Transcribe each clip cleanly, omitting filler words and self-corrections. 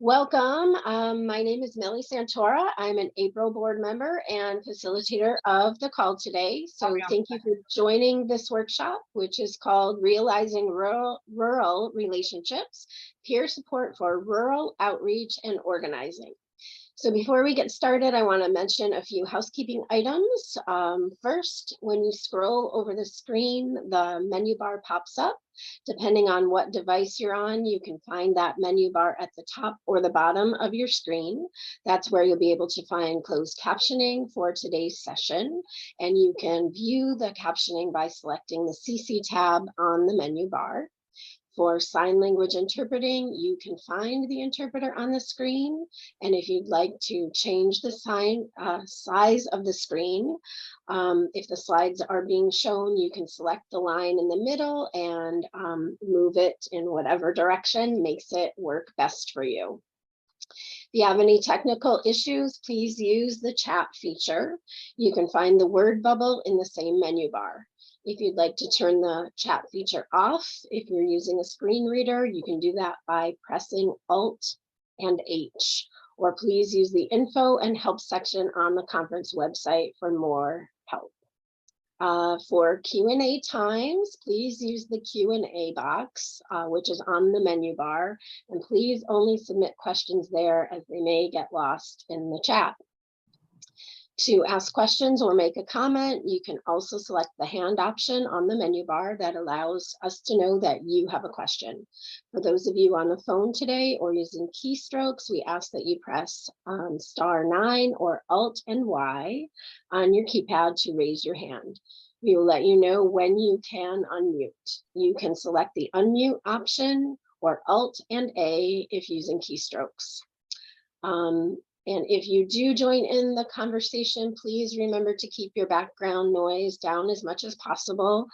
Welcome. My name is Millie Santora. I'm an April board member and facilitator of the call today. So thank you for joining this workshop, which is called Realizing Rural Relationships, Peer Support for Rural Outreach and Organizing. So before we get started, I want to mention a few housekeeping items. First, when you scroll over the screen, the menu bar pops up. Depending on what device you're on, you can find that menu bar at the top or the bottom of your screen. That's where you'll be able to find closed captioning for today's session. And you can view the captioning by selecting the CC tab on the menu bar. For sign language interpreting, you can find the interpreter on the screen. And if you'd like to change the size of the screen, if the slides are being shown, you can select the line in the middle and move it in whatever direction makes it work best for you. If you have any technical issues, please use the chat feature. You can find the word bubble in the same menu bar. If you'd like to turn the chat feature off, if you're using a screen reader, you can do that by pressing Alt and H, or please use the info and help section on the conference website for more help. For Q&A times, please use the Q&A box, which is on the menu bar, and please only submit questions there as they may get lost in the chat. To ask questions or make a comment, you can also select the hand option on the menu bar that allows us to know that you have a question. For those of you on the phone today or using keystrokes, we ask that you press *9 or Alt and Y on your keypad to raise your hand. We will let you know when you can unmute. You can select the unmute option or Alt and A if using keystrokes. And if you do join in the conversation, please remember to keep your background noise down as much as possible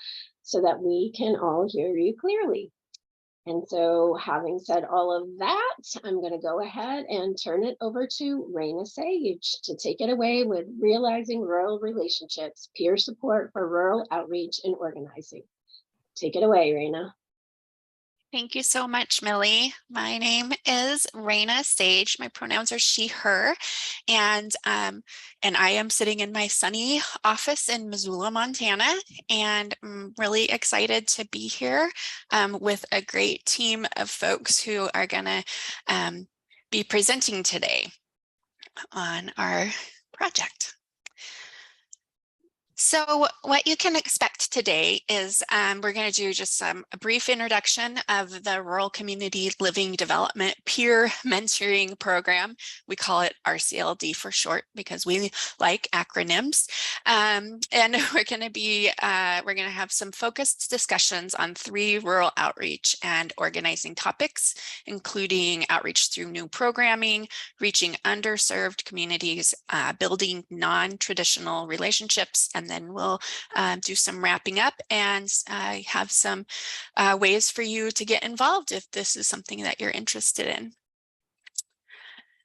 so that we can all hear you clearly. And so having said all of that, I'm going to go ahead and turn it over to Raina Sage to take it away with Realizing Rural Relationships, Peer Support for Rural Outreach and Organizing. Take it away, Raina. Thank you so much, Millie. My name is Raina Sage. My pronouns are she, her, and I am sitting in my sunny office in Missoula, Montana, and I'm really excited to be here with a great team of folks who are going to be presenting today on our project. So what you can expect today is we're going to do just a brief introduction of the Rural Community Living Development Peer Mentoring Program. We call it RCLD for short because we like acronyms. And we're going to have some focused discussions on 3 rural outreach and organizing topics, including outreach through new programming, reaching underserved communities, building non-traditional relationships, and then we'll do some wrapping up and have some ways for you to get involved if this is something that you're interested in.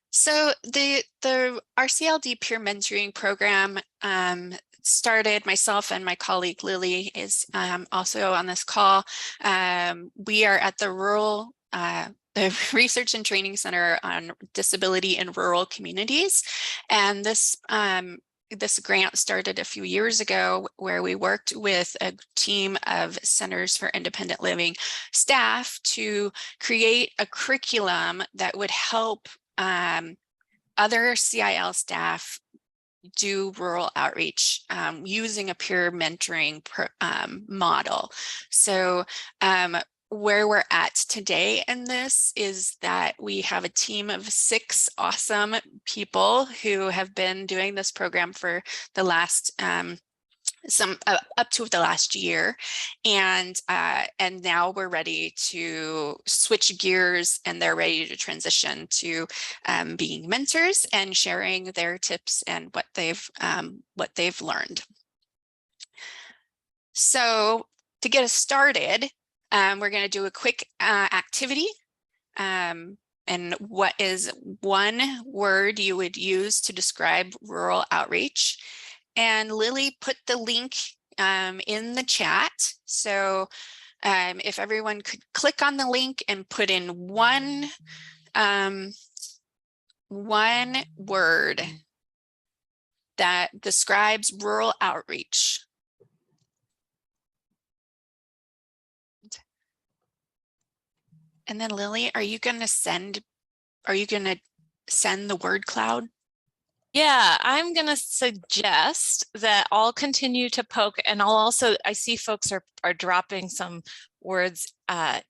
So the RCLD Peer Mentoring Program started, myself and my colleague Lily is also on this call. We are at the Research and Training Center on Disability in Rural Communities, and this grant started a few years ago where we worked with a team of Centers for Independent Living staff to create a curriculum that would help other CIL staff do rural outreach using a peer mentoring model. So where we're at today in this is that we have a team of 6 awesome people who have been doing this program for the last up to the last year, and now we're ready to switch gears, and they're ready to transition to being mentors and sharing their tips and what they've learned. So to get us started, we're going to do a quick activity. And what is one word you would use to describe rural outreach? And Lily put the link in the chat. So if everyone could click on the link and put in one one word that describes rural outreach. And then Lily, are you going to send the word cloud? Yeah, I'm going to suggest that I'll continue to poke, and I'll also, I see folks are dropping some words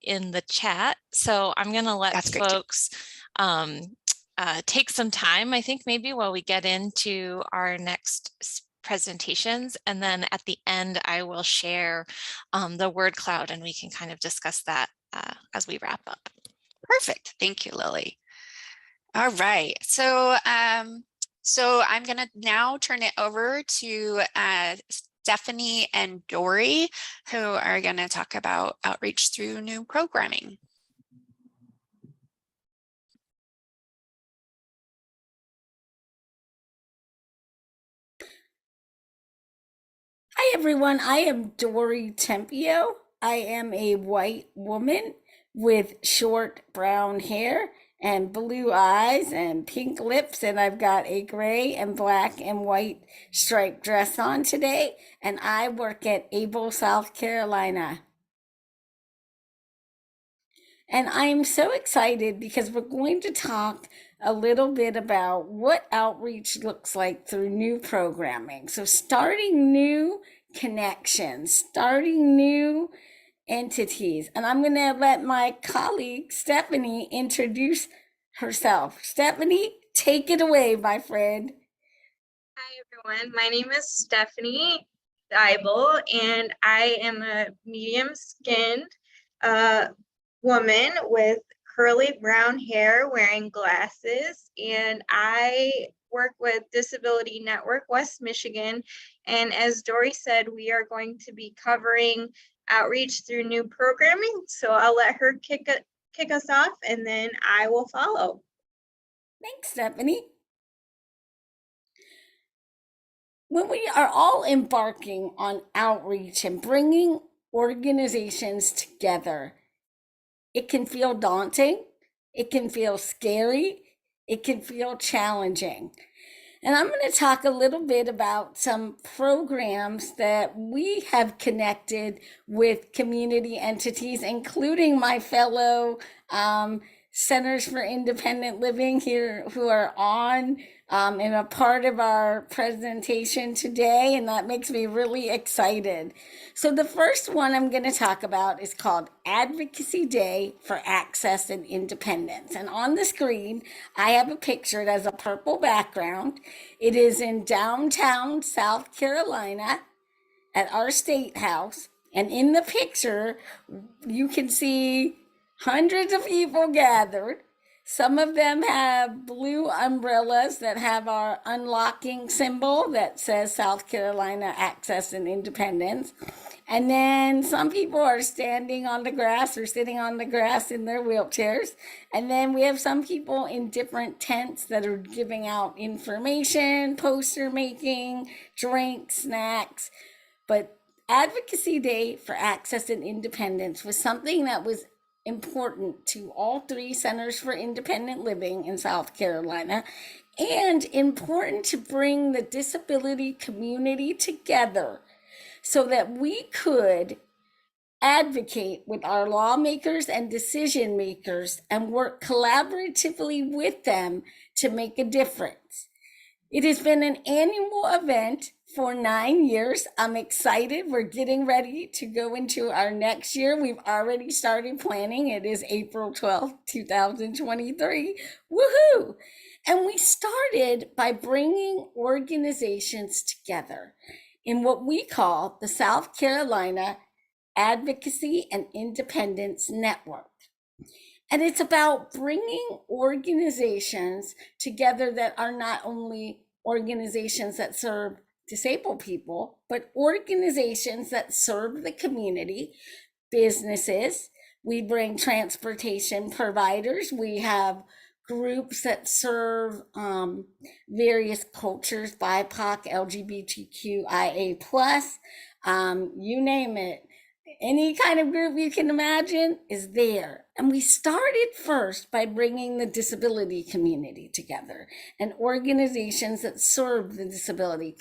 in the chat. So I'm going to let folks take some time, I think maybe while we get into our next presentations. And then at the end, I will share the word cloud and we can kind of discuss that as we wrap up. Perfect. Thank you, Lily. All right. So I'm going to now turn it over to Stephanie and Dory, who are going to talk about outreach through new programming. Hi, everyone. I am Dory Tempio. I am a white woman with short brown hair and blue eyes and pink lips, and I've got a gray and black and white striped dress on today, and I work at Able, South Carolina. And I am so excited because we're going to talk a little bit about what outreach looks like through new programming. So starting new connections, starting new entities. And I'm going to let my colleague, Stephanie, introduce herself. Stephanie, take it away, my friend. Hi, everyone. My name is Stephanie Dybel, and I am a medium-skinned woman with curly brown hair wearing glasses, and I work with Disability Network West Michigan. And as Dory said, we are going to be covering outreach through new programming. So I'll let her kick us off, and then I will follow. Thanks, Stephanie. When we are all embarking on outreach and bringing organizations together, it can feel daunting, it can feel scary, it can feel challenging. And I'm going to talk a little bit about some programs that we have connected with community entities, including my fellow Centers for Independent Living here who are on and a part of our presentation today, and that makes me really excited. So the first one I'm going to talk about is called Advocacy Day for Access and Independence. And on the screen, I have a picture that has a purple background. It is in downtown South Carolina at our state house. And in the picture, you can see hundreds of people gathered. Some of them have blue umbrellas that have our unlocking symbol that says South Carolina Access and Independence. And then some people are standing on the grass or sitting on the grass in their wheelchairs. And then we have some people in different tents that are giving out information, poster making, drinks, snacks. But Advocacy Day for Access and Independence was something that was important to all three Centers for Independent Living in South Carolina, and important to bring the disability community together so that we could advocate with our lawmakers and decision makers and work collaboratively with them to make a difference. It has been an annual event for 9 years. I'm excited. We're getting ready to go into our next year. We've already started planning. It is April 12th, 2023. Woohoo! And we started by bringing organizations together in what we call the South Carolina Advocacy and Independence Network. And it's about bringing organizations together that are not only organizations that serve disabled people, but organizations that serve the community, businesses. We bring transportation providers. We have groups that serve various cultures, BIPOC, LGBTQIA+, you name it. any kind of group you can imagine is there. And we started first by bringing the disability community together and organizations that serve the disability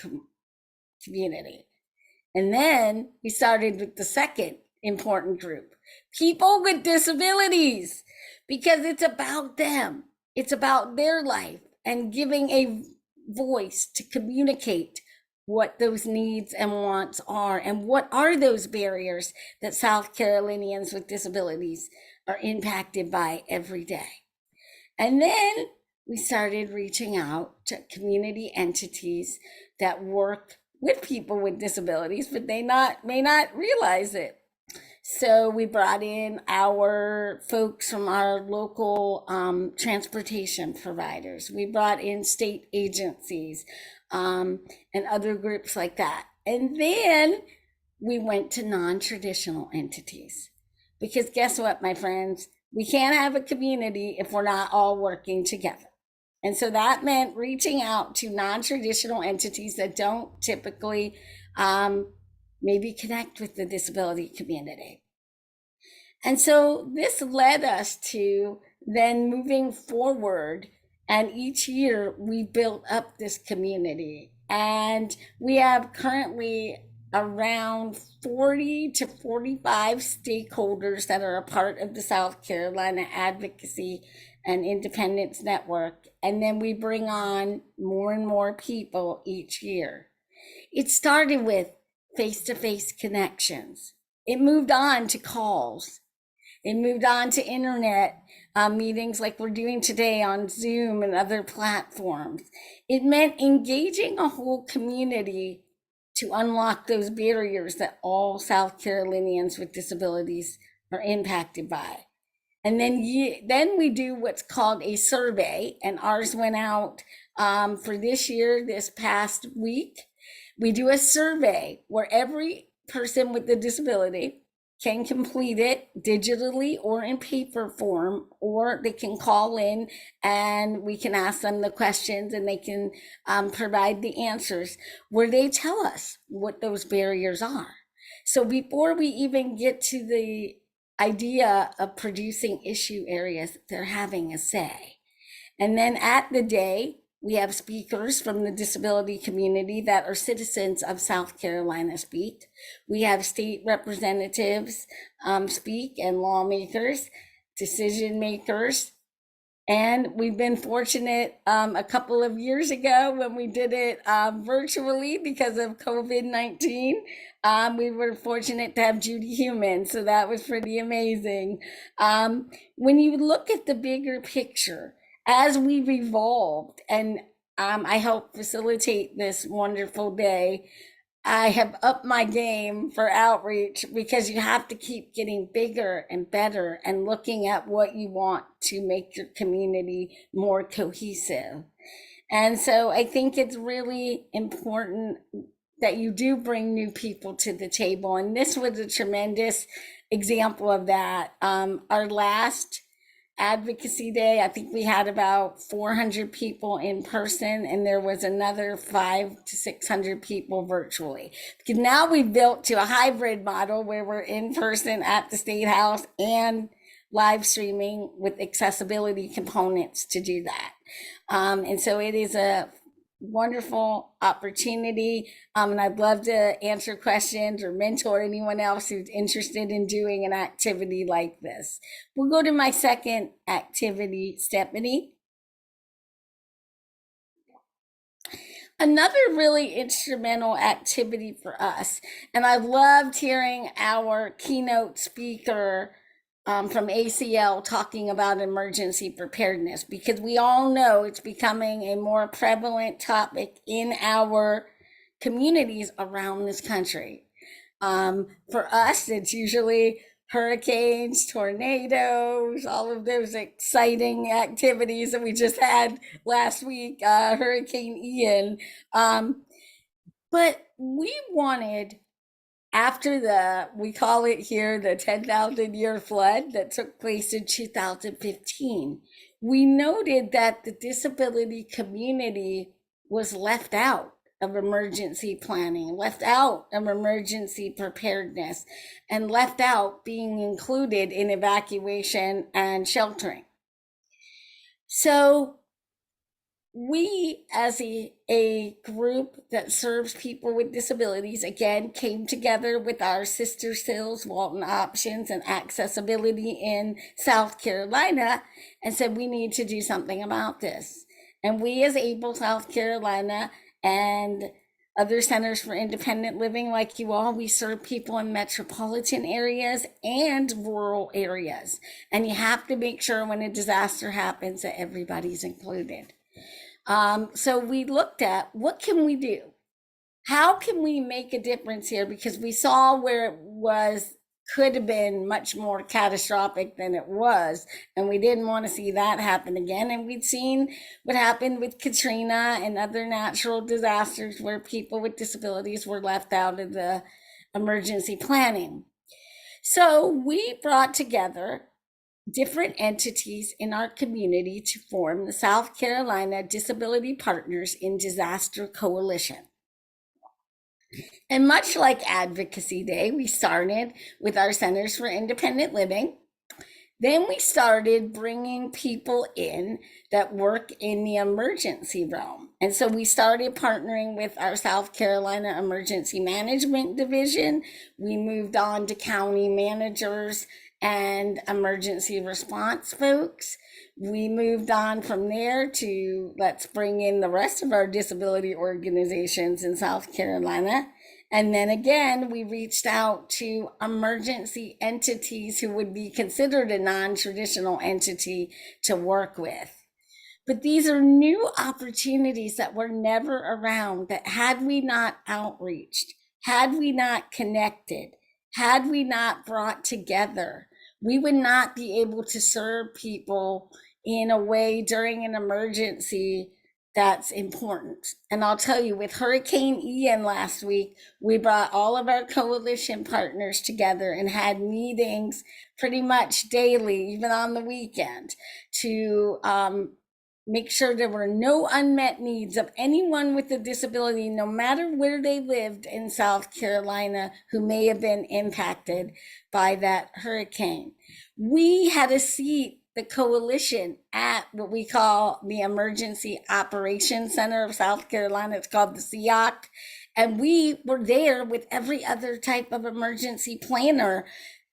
community. And then we started with the second important group, people with disabilities, because it's about them. It's about their life and giving a voice to communicate what those needs and wants are, and what are those barriers that South Carolinians with disabilities are impacted by every day. And then we started reaching out to community entities that work with people with disabilities, but they may not realize it. So we brought in our folks from our local transportation providers. We brought in state agencies and other groups like that. And then we went to non-traditional entities. Because guess what, my friends? We can't have a community if we're not all working together. And so that meant reaching out to non-traditional entities that don't typically maybe connect with the disability community. And so this led us to then moving forward, and each year we built up this community, and we have currently around 40 to 45 stakeholders that are a part of the South Carolina Advocacy and Independence Network. And then we bring on more and more people each year. It started with face-to-face connections. It moved on to calls. It moved on to internet meetings like we're doing today on Zoom and other platforms. It meant engaging a whole community to unlock those barriers that all South Carolinians with disabilities are impacted by. And then we do what's called a survey, and ours went out for this year, this past week. We do a survey where every person with a disability can complete it digitally or in paper form, or they can call in and we can ask them the questions and they can provide the answers where they tell us what those barriers are. So before we even get to the idea of producing issue areas, they're having a say. And then at the day, we have speakers from the disability community that are citizens of South Carolina speak. We have state representatives speak, and lawmakers, decision makers. And we've been fortunate a couple of years ago when we did it virtually because of COVID-19. We were fortunate to have Judy Heumann, so that was pretty amazing. When you look at the bigger picture, as we've evolved, and I help facilitate this wonderful day, I have upped my game for outreach, because you have to keep getting bigger and better and looking at what you want to make your community more cohesive. And so I think it's really important that you do bring new people to the table. And this was a tremendous example of that. Our last Advocacy Day, I think we had about 400 people in person, and there was another 500 to 600 people virtually. Because now we've built to a hybrid model where we're in person at the State House and live streaming with accessibility components to do that. And so it is a wonderful opportunity. And I'd love to answer questions or mentor anyone else who's interested in doing an activity like this. We'll go to my second activity, Stephanie. Another really instrumental activity for us, and I loved hearing our keynote speaker from ACL talking about emergency preparedness, because we all know it's becoming a more prevalent topic in our communities around this country. For us, it's usually hurricanes, tornadoes, all of those exciting activities that we just had last week, Hurricane Ian. But we wanted, after we call it here, the 10,000 year flood that took place in 2015, we noted that the disability community was left out of emergency planning, left out of emergency preparedness, and left out being included in evacuation and sheltering. So we, as a group that serves people with disabilities, again, came together with our sister CILs, Walton Options and Accessibility in South Carolina, and said we need to do something about this. And we, as ABLE South Carolina and other centers for independent living like you all, we serve people in metropolitan areas and rural areas. And you have to make sure when a disaster happens that everybody's included. So we looked at, what can we do? How can we make a difference here? Because we saw where it could have been much more catastrophic than it was, and we didn't want to see that happen again. And we'd seen what happened with Katrina and other natural disasters where people with disabilities were left out of the emergency planning. So we brought together different entities in our community to form the South Carolina Disability Partners in Disaster Coalition. And much like Advocacy Day, we started with our Centers for Independent Living. Then we started bringing people in that work in the emergency realm. And so we started partnering with our South Carolina Emergency Management Division. We moved on to county managers and emergency response folks. We moved on from there to let's bring in the rest of our disability organizations in South Carolina. And then again, we reached out to emergency entities who would be considered a non-traditional entity to work with. But these are new opportunities that were never around, that had we not outreached, had we not connected, had we not brought together, we would not be able to serve people in a way during an emergency that's important. And I'll tell you, with Hurricane Ian last week, we brought all of our coalition partners together and had meetings pretty much daily, even on the weekend, to make sure there were no unmet needs of anyone with a disability, no matter where they lived in South Carolina, who may have been impacted by that hurricane. We had a seat, the coalition, at what we call the Emergency Operations Center of South Carolina. It's called the SEOC. And we were there with every other type of emergency planner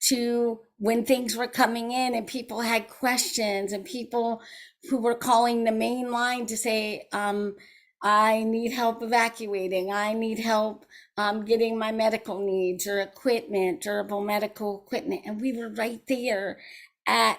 to, when things were coming in and people had questions and people who were calling the main line to say, I need help evacuating, I need help getting my medical needs or equipment, durable medical equipment. And we were right there at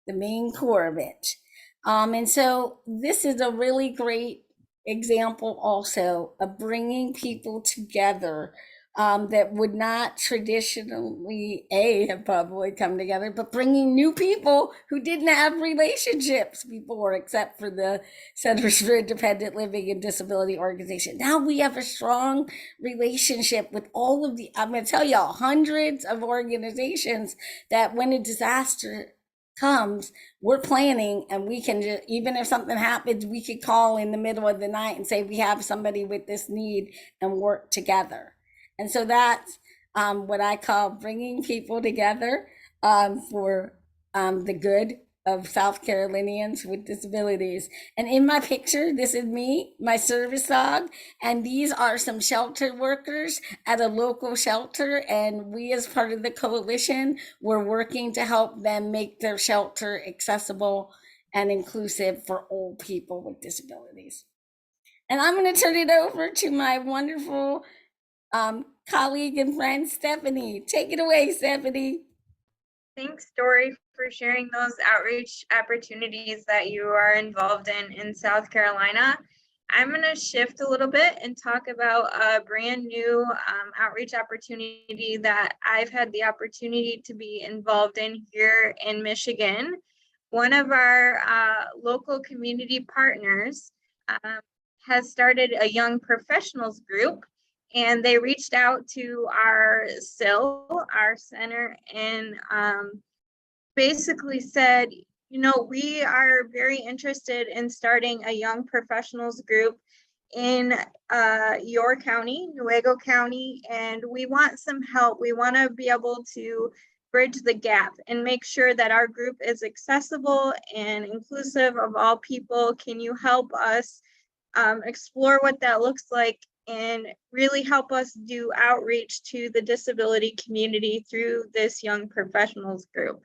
the main core of it. And so this is a really great example also of bringing people together that would not traditionally have probably come together, but bringing new people who didn't have relationships before, except for the Centers for Independent Living and Disability Organization. Now we have a strong relationship with all of the, I'm going to tell y'all, hundreds of organizations that when a disaster comes, we're planning, and we can just, even if something happens, we could call in the middle of the night and say, we have somebody with this need, and work together. And so that's what I call bringing people together for the good of South Carolinians with disabilities. And in my picture, this is me, my service dog, and these are some shelter workers at a local shelter. And we, as part of the coalition, we're working to help them make their shelter accessible and inclusive for old people with disabilities. And I'm going to turn it over to my wonderful colleague and friend, Stephanie. Take it away, Stephanie. Thanks, Dory, for sharing those outreach opportunities that you are involved in South Carolina. I'm going to shift a little bit and talk about a brand new outreach opportunity that I've had the opportunity to be involved in here in Michigan. One of our local community partners has started a young professionals group, and they reached out to our CIL, our center, and basically said, you know, we are very interested in starting a young professionals group in your county, Newaygo County, and we want some help. We want to be able to bridge the gap and make sure that our group is accessible and inclusive of all people. Can you help us explore what that looks like and really help us do outreach to the disability community through this young professionals group?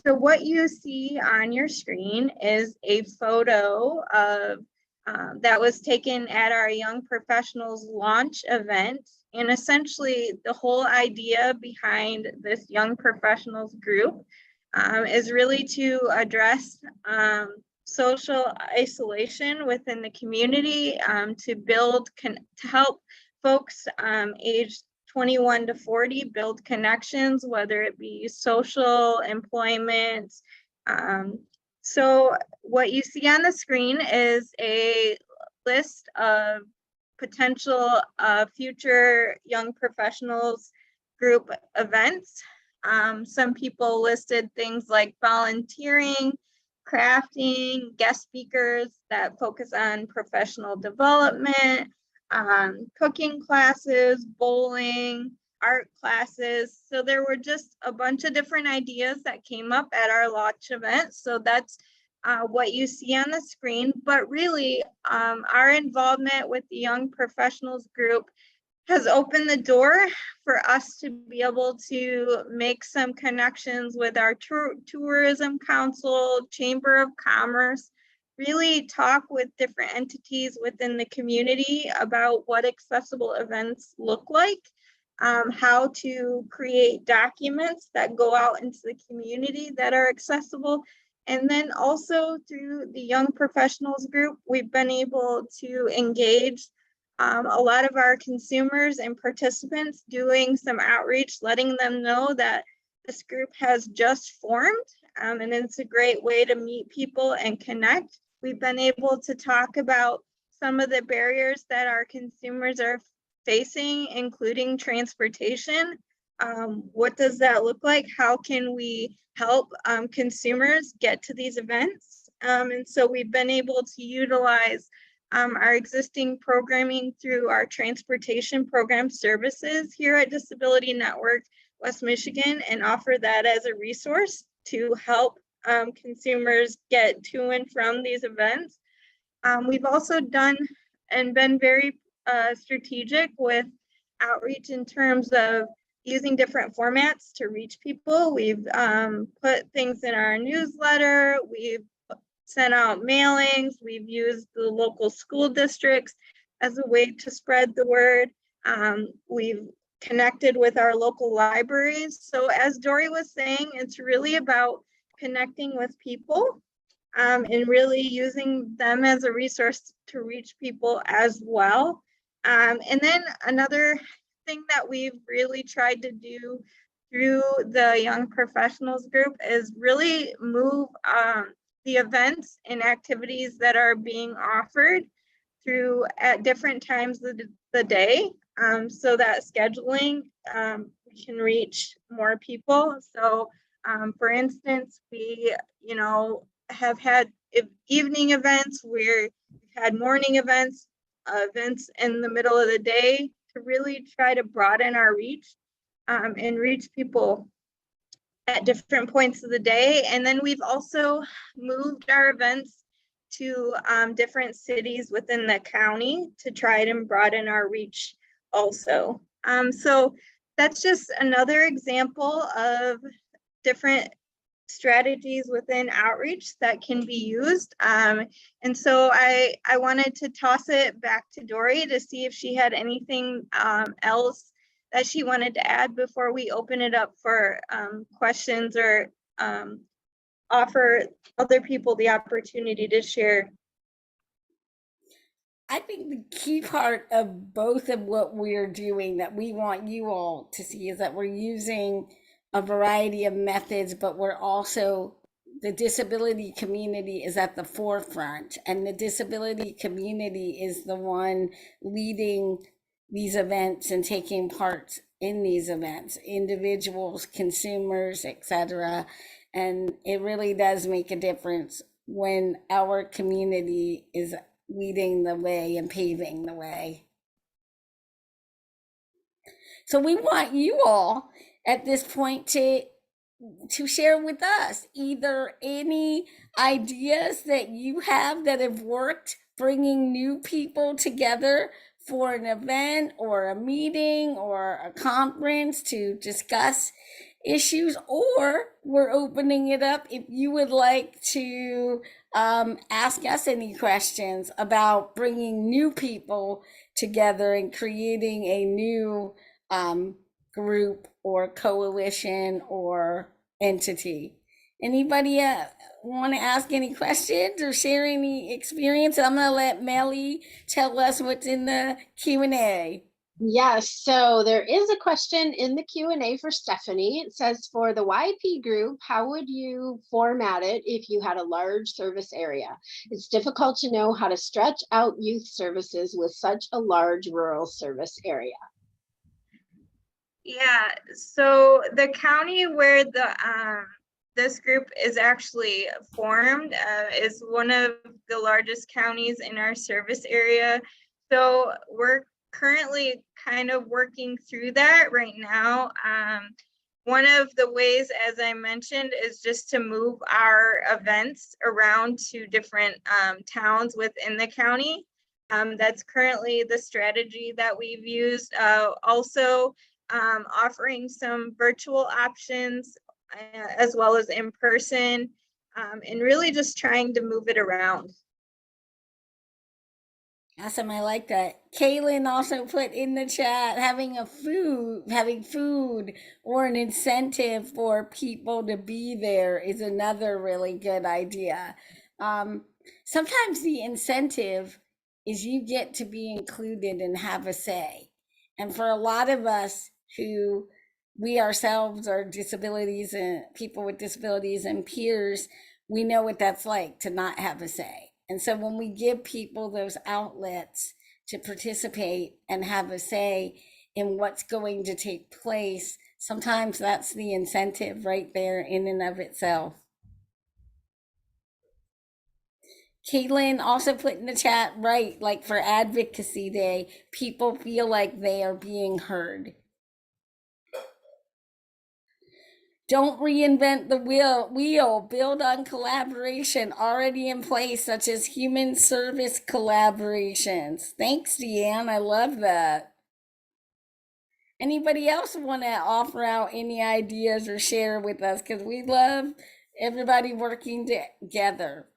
So what you see on your screen is a photo of that was taken at our Young Professionals launch event. And essentially the whole idea behind this Young Professionals group is really to address social isolation within the community, to help folks aged 21 to 40 build connections, whether it be social, employment. So what you see on the screen is a list of potential future young professionals group events. Some people listed things like volunteering, crafting, guest speakers that focus on professional development, cooking classes, bowling, art classes. So there were just a bunch of different ideas that came up at our launch event. So that's what you see on the screen. But really, our involvement with the Young Professionals group has opened the door for us to be able to make some connections with our tourism council, chamber of commerce, really talk with different entities within the community about what accessible events look like, how to create documents that go out into the community that are accessible. And then also through the Young Professionals group, we've been able to engage a lot of our consumers and participants, doing some outreach, letting them know that this group has just formed, and it's a great way to meet people and connect. We've been able to talk about some of the barriers that our consumers are facing, including transportation. What does that look like? How can we help consumers get to these events? And so we've been able to utilize our existing programming through our transportation program services here at Disability Network West Michigan, and offer that as a resource to help consumers get to and from these events. We've also done and been very strategic with outreach in terms of using different formats to reach people. We've put things in our newsletter, we've sent out mailings, we've used the local school districts as a way to spread the word. We've connected with our local libraries. So as Dory was saying, it's really about connecting with people and really using them as a resource to reach people as well. And then another thing that we've really tried to do through the Young Professionals group is really move the events and activities that are being offered through at different times of the day, so that scheduling we can reach more people. So for instance, we have had evening events, we've had morning events, events in the middle of the day, to really try to broaden our reach and reach people at different points of the day. And then we've also moved our events to different cities within the county to try to broaden our reach also. So that's just another example of different strategies within outreach that can be used. And so I wanted to toss it back to Dory to see if she had anything else that she wanted to add before we open it up for questions or offer other people the opportunity to share. I think the key part of both of what we're doing that we want you all to see is that we're using a variety of methods, but we're also, the disability community is at the forefront, and the disability community is the one leading these events and taking part in these events, individuals, consumers, etc. And it really does make a difference when our community is leading the way and paving the way. So we want you all at this point to share with us either any ideas that you have that have worked bringing new people together for an event or a meeting or a conference to discuss issues, or we're opening it up if you would like to ask us any questions about bringing new people together and creating a new group or coalition or entity. Anybody want to ask any questions or share any experience? I'm going to let Melly tell us what's in the Q&A. Yes, so there is a question in the Q&A for Stephanie. It says, for the YP group, how would you format it if you had a large service area? It's difficult to know how to stretch out youth services with such a large rural service area. Yeah, so the county where this group is actually formed is one of the largest counties in our service area. So we're currently kind of working through that right now. One of the ways, as I mentioned, is just to move our events around to different towns within the county. That's currently the strategy that we've used. Also, offering some virtual options as well as in person, and really just trying to move it around. Awesome, I like that. Kaylin also put in the chat having food or an incentive for people to be there is another really good idea. Sometimes the incentive is you get to be included and have a say. And for a lot of us who we ourselves are disabilities and people with disabilities and peers, we know what that's like to not have a say. And so when we give people those outlets to participate and have a say in what's going to take place, sometimes that's the incentive right there in and of itself. Caitlin also put in the chat, right, like for Advocacy Day, people feel like they are being heard. Don't reinvent the wheel. Build on collaboration already in place, such as human service collaborations. Thanks, Deanne. I love that. Anybody else want to offer out any ideas or share with us? Because we love everybody working together.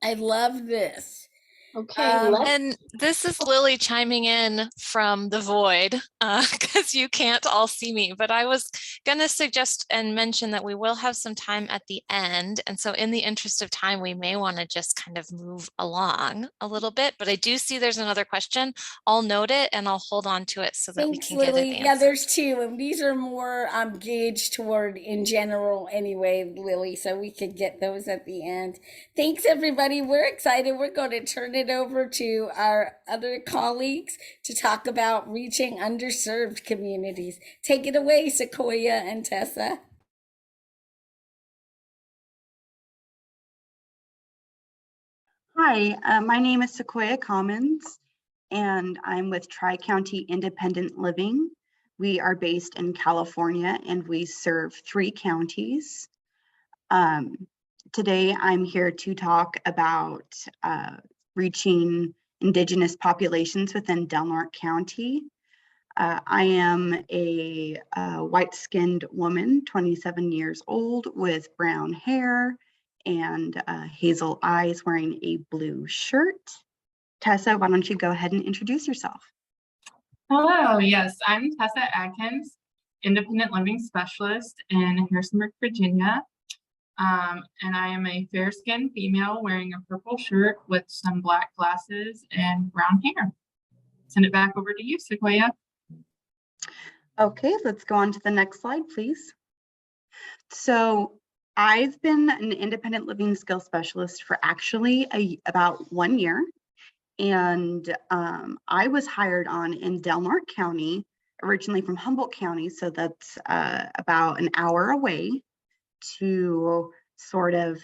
I love this. Okay, and this is Lily chiming in from the void because you can't all see me, but I was going to suggest and mention that we will have some time at the end. And so in the interest of time, we may want to just kind of move along a little bit, but I do see there's another question. I'll note it and I'll hold on to it so that we can get it answered. Yeah, there's two, and these are more gauged toward in general anyway, Lily, so we could get those at the end. Thanks, everybody. We're excited. We're going to turn it over to our other colleagues to talk about reaching underserved communities. Take it away, Sequoia and Tessa. Hi, my name is Sequoia Commons, and I'm with Tri-County Independent Living. We are based in California, and we serve 3 counties. Today, I'm here to talk about reaching Indigenous populations within Del Norte County. I am a white-skinned woman, 27 years old, with brown hair and hazel eyes, wearing a blue shirt. Tessa, why don't you go ahead and introduce yourself? Hello, yes, I'm Tessa Adkins, Independent Living Specialist in Harrisonburg, Virginia. And I am a fair-skinned female wearing a purple shirt with some black glasses and brown hair. Send it back over to you, Sequoia. Okay, let's go on to the next slide, please. So I've been an independent living skills specialist for actually about 1 year. And I was hired on in Del Norte County, originally from Humboldt County. So that's about an hour away, to sort of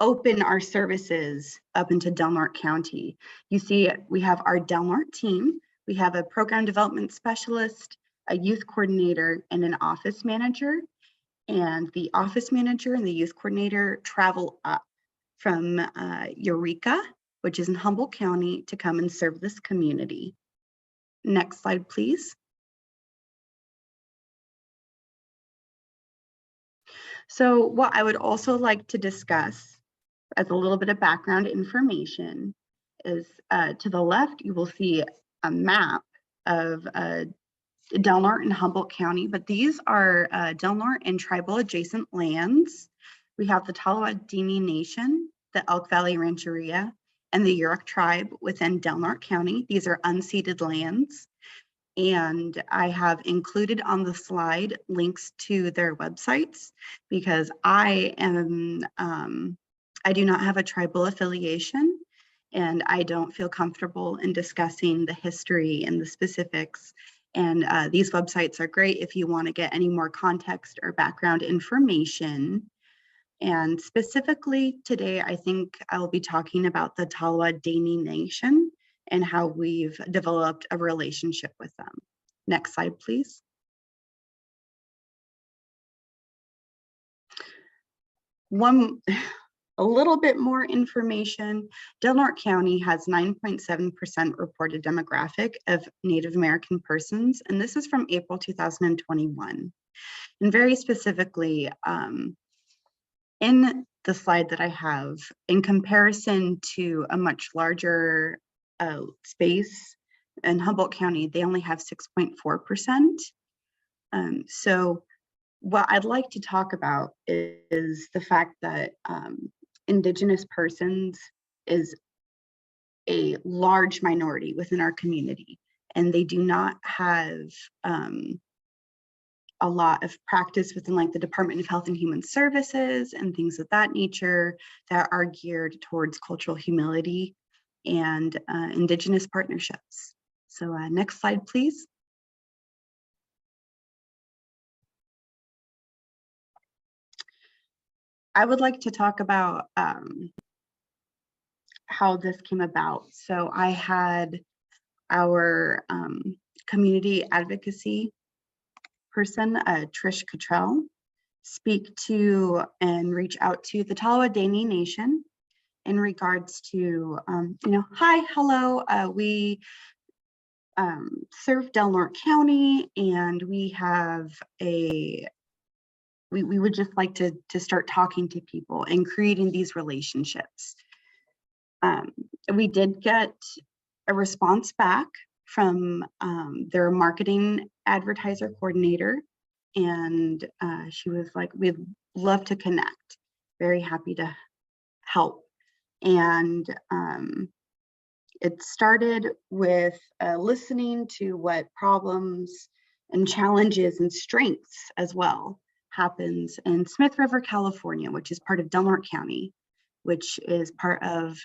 open our services up into Del Norte County. You see, we have our Del Norte team. We have a program development specialist, a youth coordinator, and an office manager. And the office manager and the youth coordinator travel up from Eureka, which is in Humboldt County, to come and serve this community. Next slide, please. So what I would also like to discuss as a little bit of background information is to the left, you will see a map of Del Norte and Humboldt County, but these are Del Norte and tribal adjacent lands. We have the Tolowa-Dini Nation, the Elk Valley Rancheria, and the Yurok tribe within Del Norte County. These are unceded lands. And I have included on the slide links to their websites because I do not have a tribal affiliation, and I don't feel comfortable in discussing the history and the specifics. And these websites are great if you want to get any more context or background information. And specifically today, I think I will be talking about the Tolowa-Dini Nation and how we've developed a relationship with them. Next slide, please. A little bit more information. Del Norte County has 9.7% reported demographic of Native American persons, and this is from April 2021. And very specifically, in the slide that I have, in comparison to a much larger space in Humboldt County, they only have 6.4%. So what I'd like to talk about is the fact that Indigenous persons is a large minority within our community, and they do not have a lot of practice within like the Department of Health and Human Services and things of that nature that are geared towards cultural humility and Indigenous partnerships. So next slide, please. I would like to talk about how this came about. So I had our community advocacy person, Trish Cottrell, speak to and reach out to the Tolowa-Dini Nation in regards to, hi, hello, we serve Del Norte County, and we have we would just like to start talking to people and creating these relationships. We did get a response back from their marketing advertiser coordinator, and she was like, we'd love to connect, very happy to help. And it started with listening to what problems and challenges and strengths as well happens in Smith River, California, which is part of Del Norte County, which is part of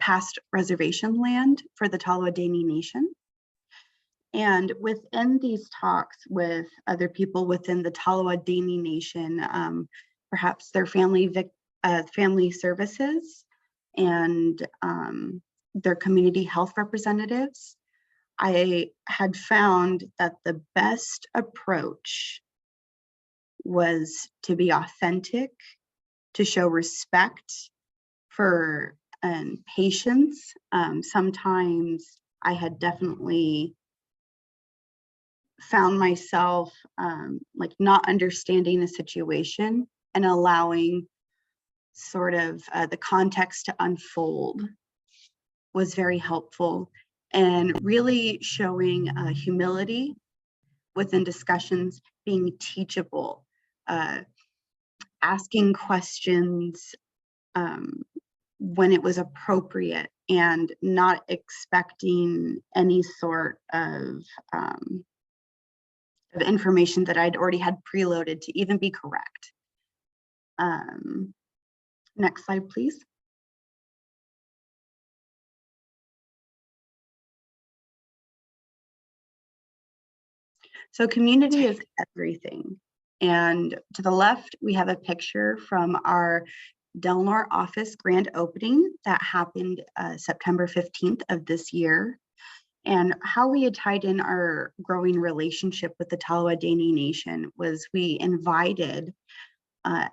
past reservation land for the Tolowa-Dini Nation. And within these talks with other people within the Tolowa-Dini Nation, perhaps their family services and their community health representatives, I had found that the best approach was to be authentic, to show respect for and patience. Sometimes I had definitely found myself like not understanding the situation and allowing sort of the context to unfold was very helpful, and really showing humility within discussions, being teachable, asking questions when it was appropriate, and not expecting any sort of information that I'd already had preloaded to even be correct. Next slide, please. So community is everything. And to the left, we have a picture from our Del Norte office grand opening that happened September 15th of this year. And how we had tied in our growing relationship with the Talowa Dene Nation was we invited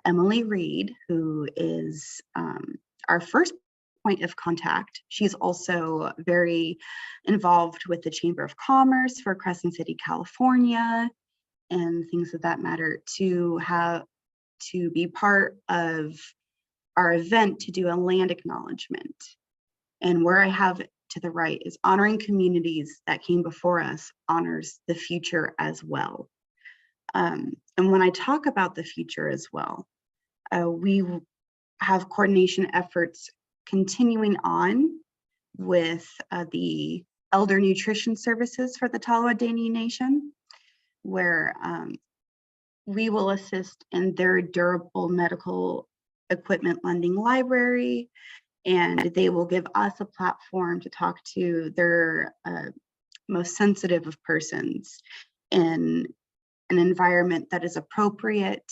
Emily Reed, who is our first point of contact. She's also very involved with the Chamber of Commerce for Crescent City, California, and things of that matter, to be part of our event to do a land acknowledgement. And where I have it to the right is honoring communities that came before us honors the future as well. And when I talk about the future as well, we have coordination efforts continuing on with the elder nutrition services for the Talowa Dene Nation, where we will assist in their durable medical equipment lending library, and they will give us a platform to talk to their most sensitive of persons in an environment that is appropriate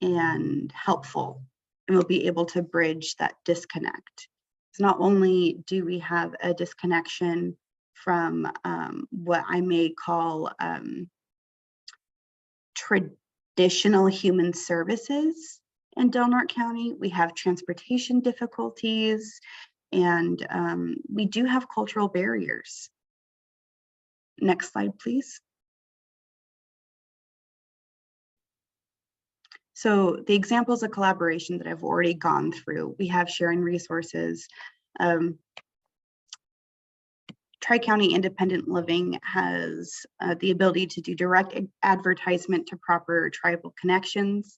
and helpful, and we'll be able to bridge that disconnect. So not only do we have a disconnection from what I may call traditional human services in Del Norte County, we have transportation difficulties, and we do have cultural barriers. Next slide, please. So the examples of collaboration that I've already gone through, we have sharing resources. Tri-County Independent Living has the ability to do direct advertisement to proper tribal connections.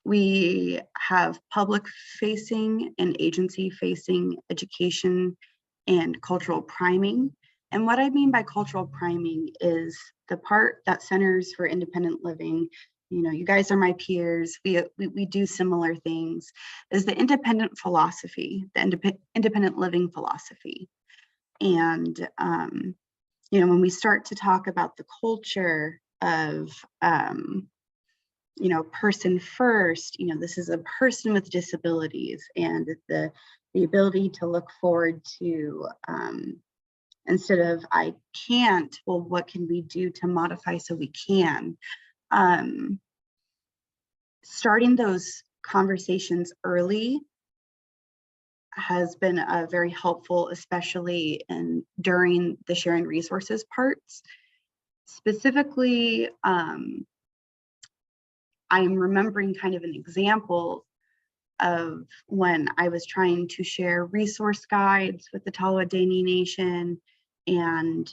We have public facing and agency facing education and cultural priming. And what I mean by cultural priming is the part that Centers for Independent Living, you know, you guys are my peers, we do similar things, is the independent philosophy, the independent living philosophy. And, you know, when we start to talk about the culture of, you know, person first, you know, this is a person with disabilities, and the ability to look forward to, instead of I can't, well, what can we do to modify so we can? Starting those conversations early has been very helpful, especially during the sharing resources parts. Specifically, I'm remembering kind of an example of when I was trying to share resource guides with the Talowa Dene Nation, and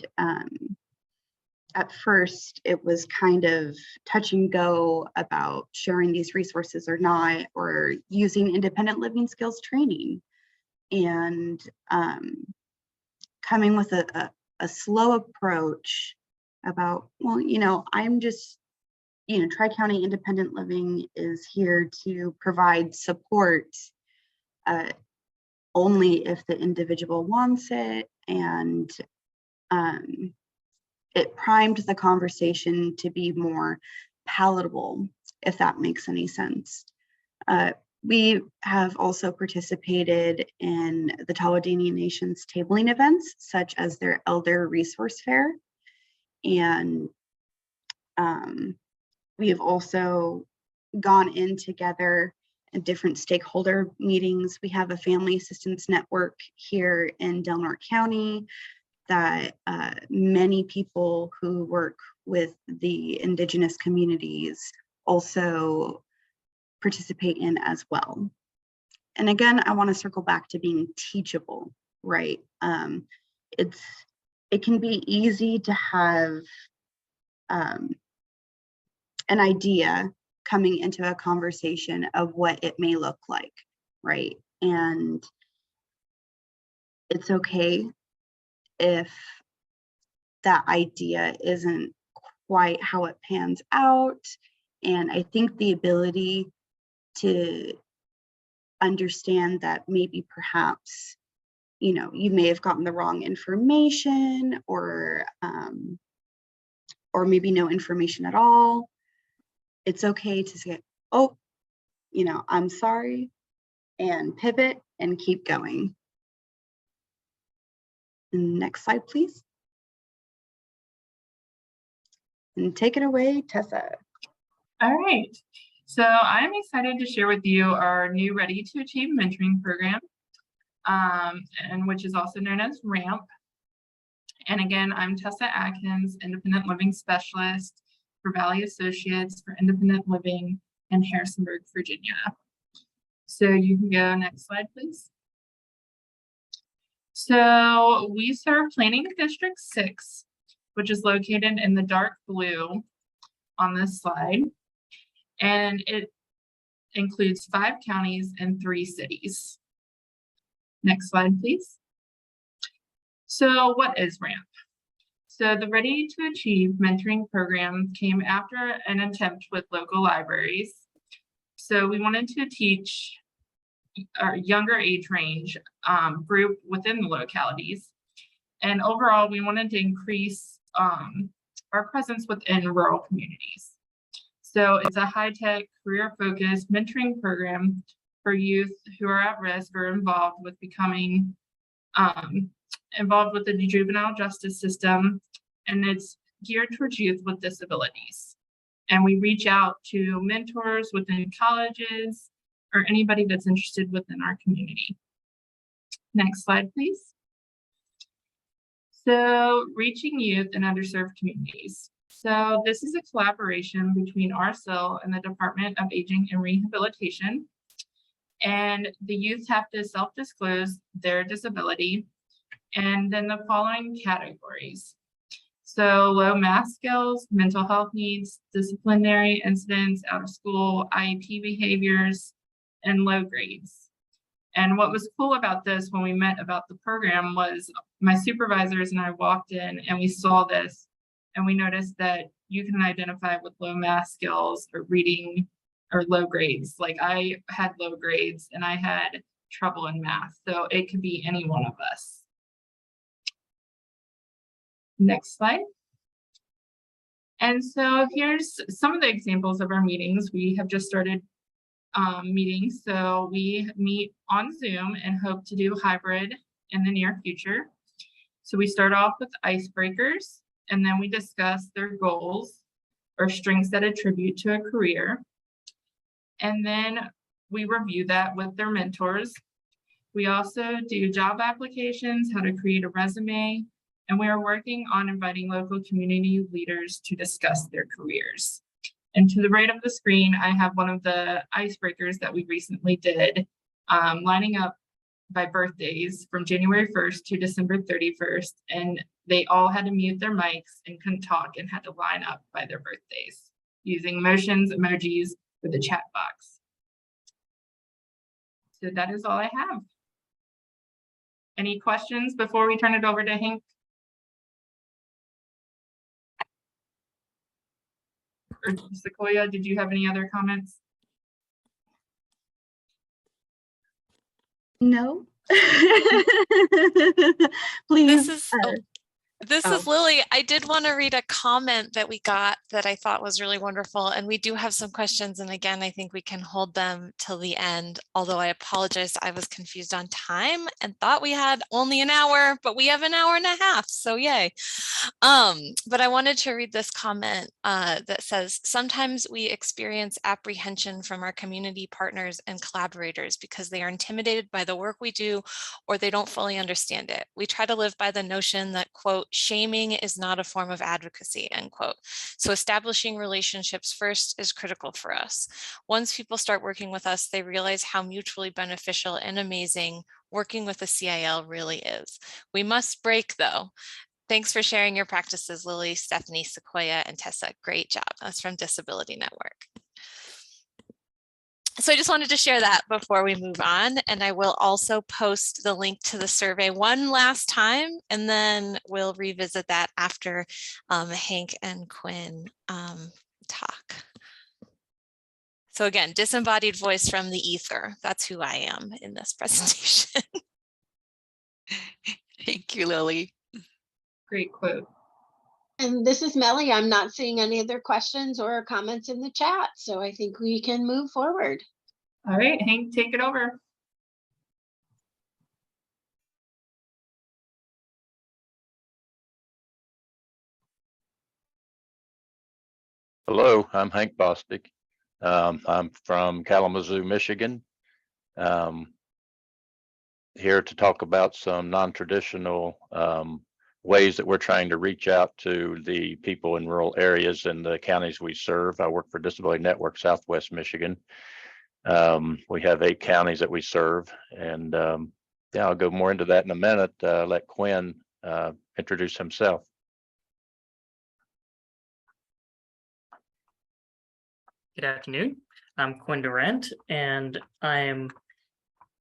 at first it was kind of touch and go about sharing these resources or not, or using independent living skills training, and coming with a slow approach about, well, you know, I'm just, you know, Tri-County Independent Living is here to provide support only if the individual wants it, and it primed the conversation to be more palatable, if that makes any sense. We have also participated in the Talowa Dene Nation's tabling events, such as their Elder Resource Fair. And we have also gone in together in different stakeholder meetings. We have a family assistance network here in Del Norte County that many people who work with the Indigenous communities also participate in as well. And again, I want to circle back to being teachable, right? It can be easy to have an idea coming into a conversation of what it may look like, right? And it's okay if that idea isn't quite how it pans out. And I think the ability to understand that maybe perhaps, you know, you may have gotten the wrong information, or maybe no information at all. It's okay to say, oh, I'm sorry, and pivot and keep going. Next slide, please. And take it away, Tessa. All right. So I'm excited to share with you our new Ready to Achieve mentoring program, and which is also known as RAMP. And again, I'm Tessa Atkins, Independent Living Specialist for Valley Associates for Independent Living in Harrisonburg, Virginia. So you can go next slide, please. So we serve Planning District 6, which is located in the dark blue on this slide. And it includes 5 counties and 3 cities. Next slide, please. So what is RAMP? So the Ready to Achieve mentoring program came after an attempt with local libraries. So we wanted to teach our younger age range group within the localities. And overall, we wanted to increase our presence within rural communities. So it's a high-tech, career-focused mentoring program for youth who are at risk or involved with becoming involved with the juvenile justice system, and it's geared towards youth with disabilities. And we reach out to mentors within colleges or anybody that's interested within our community. Next slide, please. So reaching youth in underserved communities. So this is a collaboration between RSIL and the Department of Aging and Rehabilitation. And the youth have to self-disclose their disability. And then the following categories. So low math skills, mental health needs, disciplinary incidents, out of school, IEP behaviors, and low grades. And what was cool about this when we met about the program was my supervisors and I walked in and we saw this and we noticed that you can identify with low math skills or reading or low grades. Like I had low grades and I had trouble in math. So it could be any one of us. Next slide. And so here's some of the examples of our meetings. We have just started meetings. So we meet on Zoom and hope to do hybrid in the near future. So we start off with icebreakers, and then we discuss their goals or strengths that attribute to a career. And then we review that with their mentors. We also do job applications, how to create a resume, and we are working on inviting local community leaders to discuss their careers. And to the right of the screen, I have one of the icebreakers that we recently did, lining up by birthdays from January 1st to December 31st. And they all had to mute their mics and couldn't talk and had to line up by their birthdays using motions, emojis, for the chat box. So that is all I have. Any questions before we turn it over to Hank? Or Sequoia, did you have any other comments? No. Please. This is Lily. I did want to read a comment that we got that I thought was really wonderful. And we do have some questions. And again, I think we can hold them till the end, although I apologize. I was confused on time and thought we had only an hour, but we have an hour and a half. So yay. But I wanted to read this comment that says, sometimes we experience apprehension from our community partners and collaborators because they are intimidated by the work we do or they don't fully understand it. We try to live by the notion that, quote, shaming is not a form of advocacy, end quote. So establishing relationships first is critical for us. Once people start working with us, they realize how mutually beneficial and amazing working with the CIL really is. We must break though. Thanks for sharing your practices, Lily, Stephanie, Sequoia, and Tessa. Great job. That's from Disability Network. So I just wanted to share that before we move on, and I will also post the link to the survey one last time, and then we'll revisit that after Hank and Quinn talk. So again, disembodied voice from the ether. That's who I am in this presentation. Thank you, Lily. Great quote. And this is Melly. I'm not seeing any other questions or comments in the chat, so I think we can move forward. All right, Hank, take it over. Hello, I'm Hank Bostic. I'm from Kalamazoo, Michigan. Here to talk about some non-traditional ways that we're trying to reach out to the people in rural areas in the counties we serve. I work for Disability Network Southwest Michigan. We have 8 counties that we serve, and yeah, I'll go more into that in a minute. Let Quinn introduce himself. Good afternoon. I'm Quinn Durant, and I'm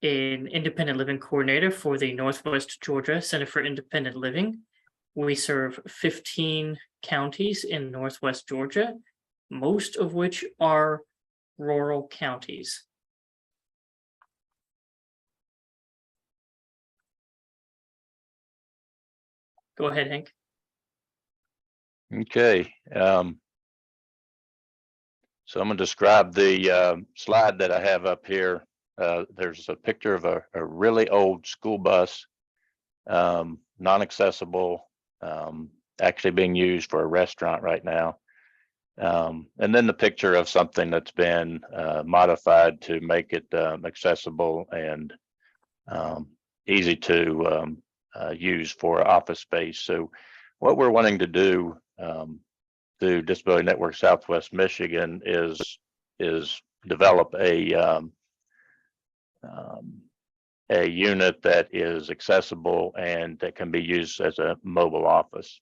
an independent living coordinator for the Northwest Georgia Center for Independent Living. We serve 15 counties in Northwest Georgia, most of which are rural counties. Go ahead, Hank. Okay. So I'm going to describe the slide that I have up here. There's a picture of a really old school bus, non-accessible, actually being used for a restaurant right now. And then the picture of something that's been modified to make it accessible and easy to use for office space. So what we're wanting to do through Disability Network Southwest Michigan is develop a unit that is accessible and that can be used as a mobile office.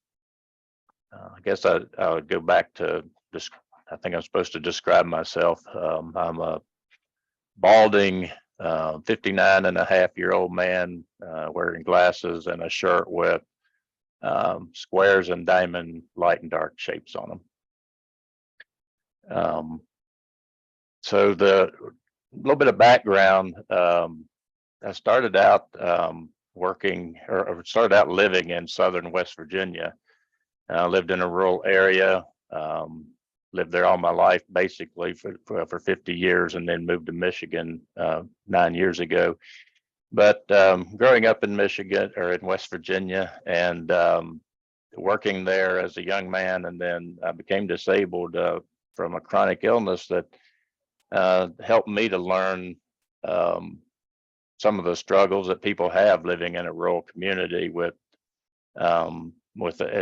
I guess I would go back to this. I think I'm supposed to describe myself. I'm a balding 59-and-a-half-year-old man wearing glasses and a shirt with squares and diamond light and dark shapes on them. So the little bit of background, I started out working or started out living in southern West Virginia. I lived in a rural area, lived there all my life, basically for 50 years, and then moved to Michigan 9 years ago. But growing up in Michigan or in West Virginia and working there as a young man, and then I became disabled from a chronic illness that helped me to learn some of the struggles that people have living in a rural community with and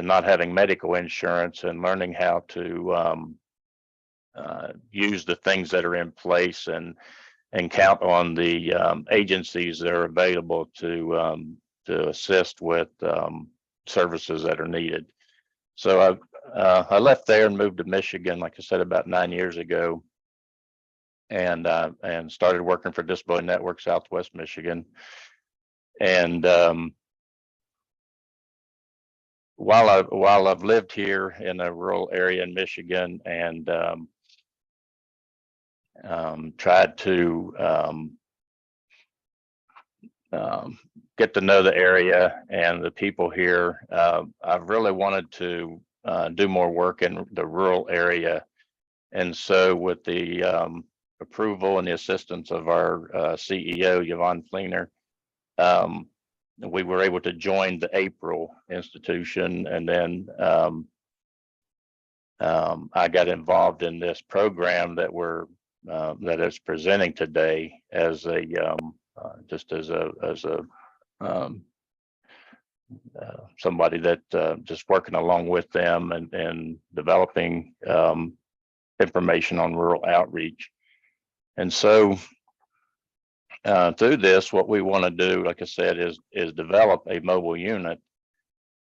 not having medical insurance, and learning how to use the things that are in place and count on the agencies that are available to assist with services that are needed. So I left there and moved to Michigan, like I said, about 9 years ago, and started working for Disability Network Southwest Michigan. And while I've lived here in a rural area in Michigan and tried to get to know the area and the people here, I've really wanted to do more work in the rural area. And so with the approval and the assistance of our CEO, Yvonne Fleener, we were able to join the April institution, and then I got involved in this program that that is presenting today as a just as a somebody that just working along with them and developing information on rural outreach. And so through this, what we want to do, like I said, is develop a mobile unit.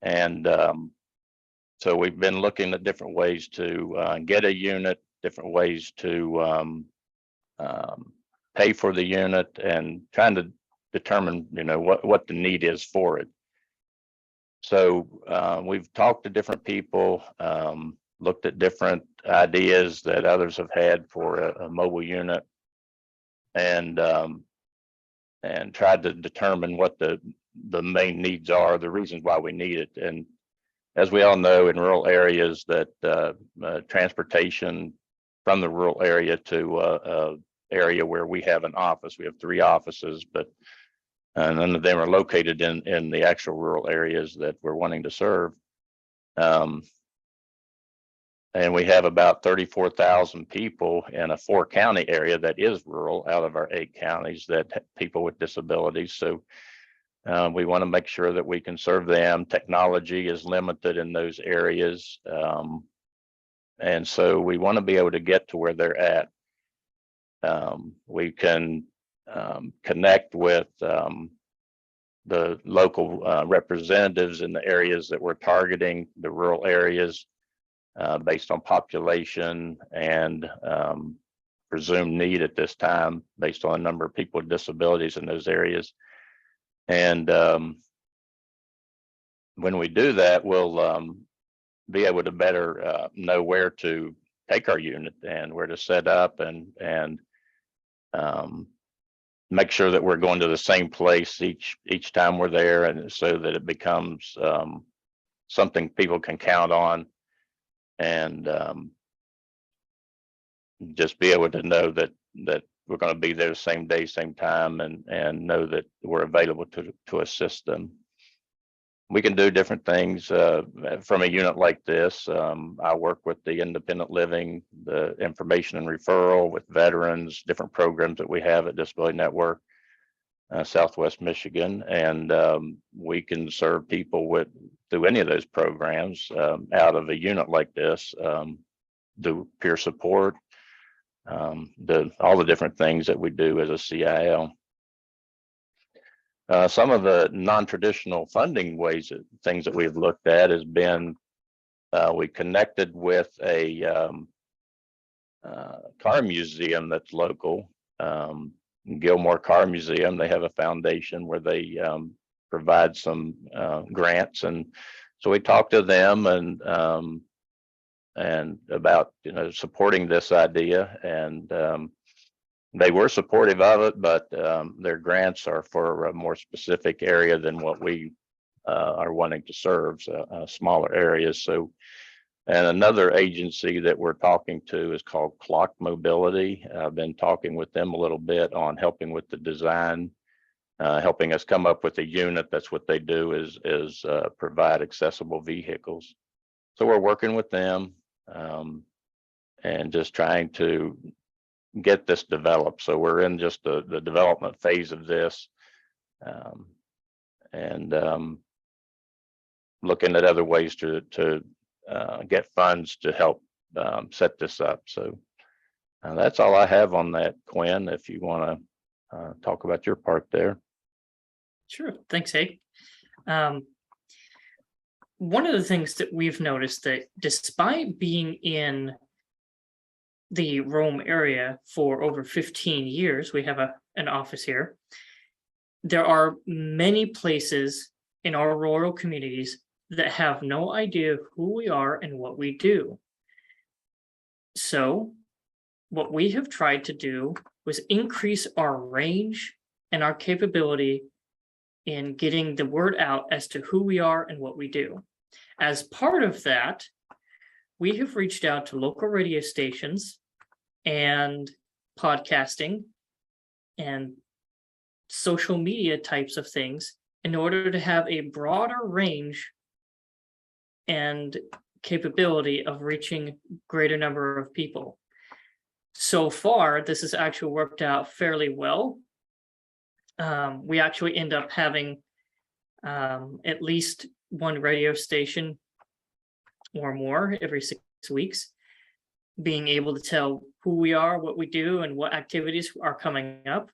And so we've been looking at different ways to get a unit, different ways to pay for the unit, and trying to determine, what the need is for it. So we've talked to different people, looked at different ideas that others have had for a mobile unit, and tried to determine what the main needs are, the reasons why we need it. And as we all know, in rural areas, that transportation from the rural area to area where we have an office. We have 3 offices, but none of them are located in the actual rural areas that we're wanting to serve. And we have about 34,000 people in a 4-county area that is rural out of our 8 counties that have people with disabilities. So we want to make sure that we can serve them. Technology is limited in those areas. And so we want to be able to get to where they're at. We can connect with the local representatives in the areas that we're targeting, the rural areas, based on population and presumed need at this time, based on the number of people with disabilities in those areas. And when we do that, we'll be able to better know where to take our unit and where to set up and make sure that we're going to the same place each time we're there, and so that it becomes something people can count on, and just be able to know that we're going to be there the same day, same time, and know that we're available to assist them. We can do different things from a unit like this. I work with the independent living, the information and referral with veterans, different programs that we have at Disability Network, Southwest Michigan, and we can serve people through any of those programs out of a unit like this, do peer support, all the different things that we do as a CIL. Some of the non-traditional funding things that we've looked at has been, we connected with a car museum that's local, Gilmore Car Museum. They have a foundation where they provide some grants, and so we talked to them and about supporting this idea, and they were supportive of it, but their grants are for a more specific area than what we are wanting to serve, so smaller areas. So, and another agency that we're talking to is called Clock Mobility. I've been talking with them a little bit on helping with the design, helping us come up with a unit. That's what they do, is provide accessible vehicles. So we're working with them and just trying to get this developed. So we're in just the development phase of this, and looking at other ways to get funds to help set this up. So that's all I have on that, Quinn, if you want to talk about your part there. Sure. Thanks, Hank. One of the things that we've noticed that despite being in the Rome area for over 15 years, we have an office here. There are many places in our rural communities that have no idea who we are and what we do. So what we have tried to do was increase our range and our capability in getting the word out as to who we are and what we do. As part of that, we have reached out to local radio stations and podcasting and social media types of things in order to have a broader range and capability of reaching greater number of people. So far, this has actually worked out fairly well. We actually end up having at least one radio station or more every 6 weeks, being able to tell who we are, what we do, and what activities are coming up.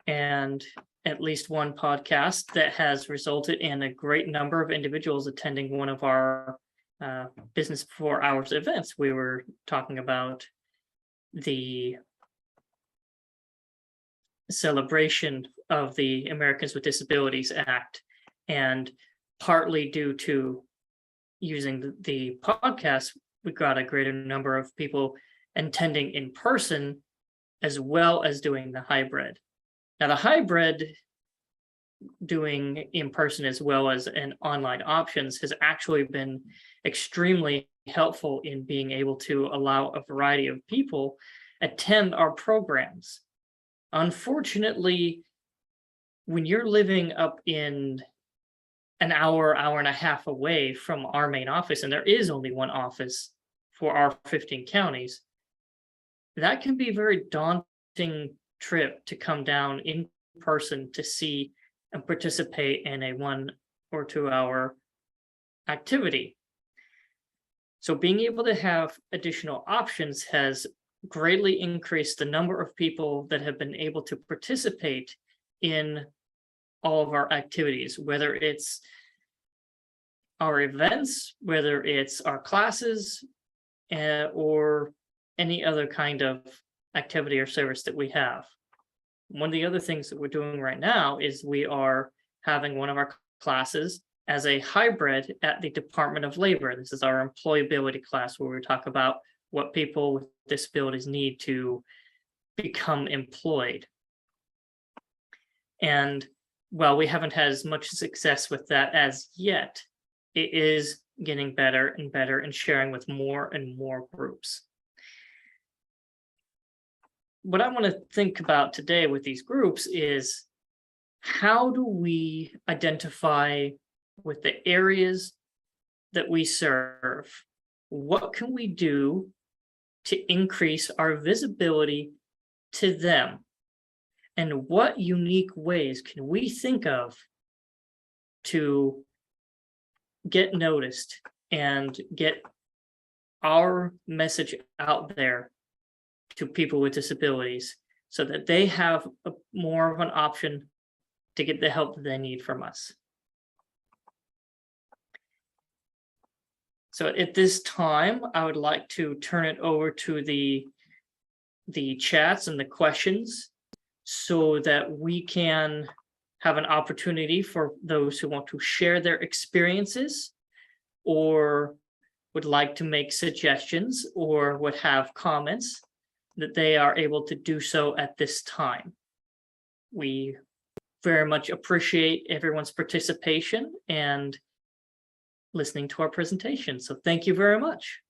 And at least one podcast that has resulted in a great number of individuals attending one of our business before hours events. We were talking about the celebration of the Americans with Disabilities Act, and partly due to using the podcast, we got a greater number of people attending in person as well as doing the hybrid. Now, the hybrid doing in person as well as an online options has actually been extremely helpful in being able to allow a variety of people attend our programs. Unfortunately, when you're living up in an hour and a half away from our main office, and there is only one office for our 15 counties, that can be a very daunting trip to come down in person to see and participate in a 1 or 2 hour activity. So being able to have additional options has greatly increased the number of people that have been able to participate in all of our activities, whether it's our events, whether it's our classes, or any other kind of activity or service that we have. One of the other things that we're doing right now is we are having one of our classes as a hybrid at the Department of Labor. This is our employability class where we talk about what people with disabilities need to become employed. And while we haven't had as much success with that as yet, it is getting better and better and sharing with more and more groups. What I want to think about today with these groups is, how do we identify with the areas that we serve? What can we do to increase our visibility to them? And what unique ways can we think of to get noticed and get our message out there to people with disabilities so that they have more of an option to get the help that they need from us? So at this time, I would like to turn it over to the chats and the questions so that we can have an opportunity for those who want to share their experiences or would like to make suggestions or would have comments, that they are able to do so at this time. We very much appreciate everyone's participation and listening to our presentation. So thank you very much.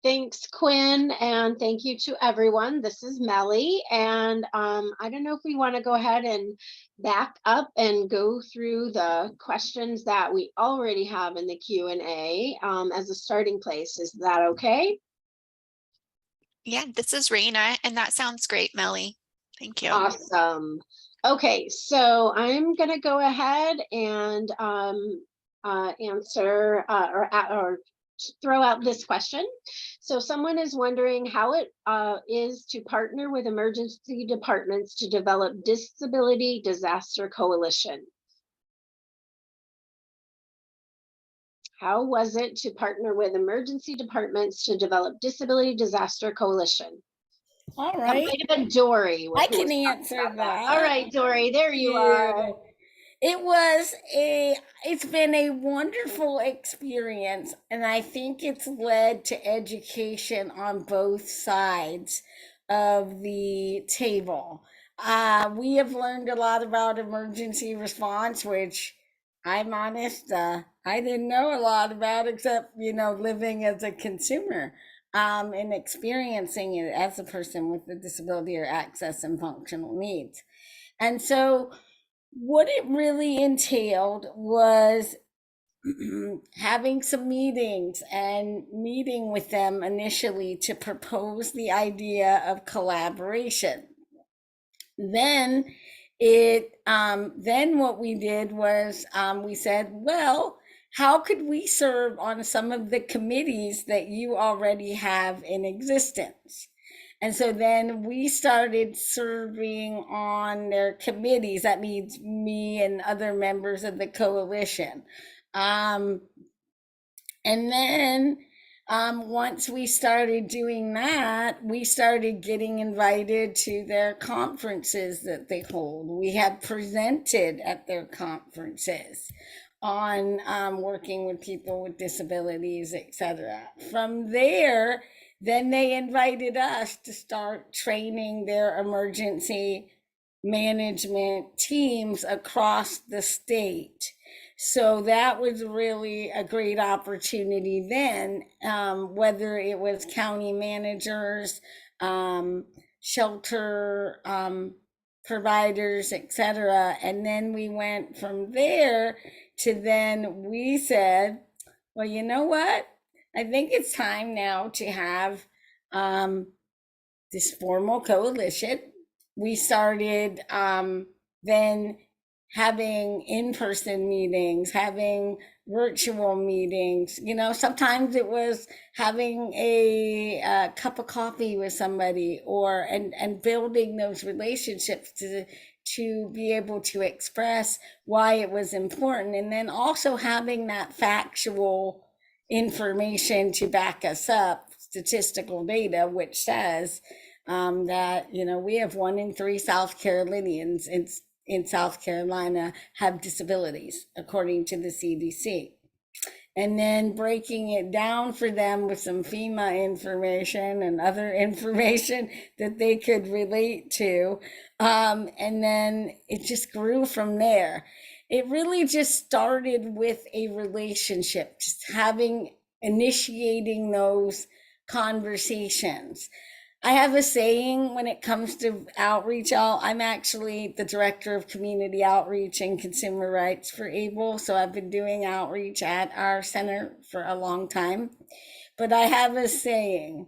Thanks, Quinn, and thank you to everyone. This is Melly, and I don't know if we want to go ahead and back up and go through the questions that we already have in the Q&A as a starting place. Is that okay? Yeah, this is Raina, and that sounds great, Melly. Thank you. Awesome. Okay, so I'm going to go ahead and answer or throw out this question. So someone is wondering how it is to partner with emergency departments to develop disability disaster coalition. How was it to partner with emergency departments to develop disability disaster coalition? All That right. might have been Dory. I can answer that. All right, Dory, there you are. It's been a wonderful experience, and I think it's led to education on both sides of the table. We have learned a lot about emergency response, which I'm honest, I didn't know a lot about, except, living as a consumer and experiencing it as a person with a disability or access and functional needs. And so what it really entailed was having some meetings and meeting with them initially to propose the idea of collaboration. Then what we did was we said, well, how could we serve on some of the committees that you already have in existence? And so then we started serving on their committees. That means me and other members of the coalition. And then once we started doing that, we started getting invited to their conferences that they hold. We have presented at their conferences on working with people with disabilities, etc. From there, then they invited us to start training their emergency management teams across the state. So that was really a great opportunity then, whether it was county managers, shelter providers, etc. And then we went from there to then we said, well, you know what? I think it's time now to have this formal coalition. We started then having in-person meetings, having virtual meetings. You know, sometimes it was having a cup of coffee with somebody, or and building those relationships to be able to express why it was important, and then also having that factual information to back us up, statistical data, which says that, you know, we have 1 in 3 South Carolinians in South Carolina have disabilities, according to the CDC. And then breaking it down for them with some FEMA information and other information that they could relate to. And then it just grew from there. It really just started with a relationship, just initiating those conversations. I have a saying when it comes to outreach, y'all. I'm actually the director of community outreach and consumer rights for ABLE. So I've been doing outreach at our center for a long time. But I have a saying,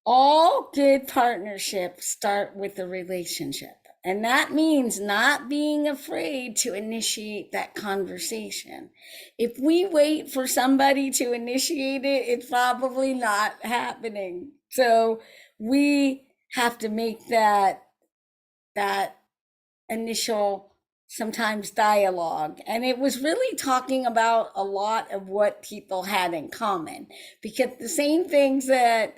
all good partnerships start with a relationship. And that means not being afraid to initiate that conversation. If we wait for somebody to initiate it, it's probably not happening. So we have to make that initial, sometimes dialogue. And it was really talking about a lot of what people had in common, because the same things that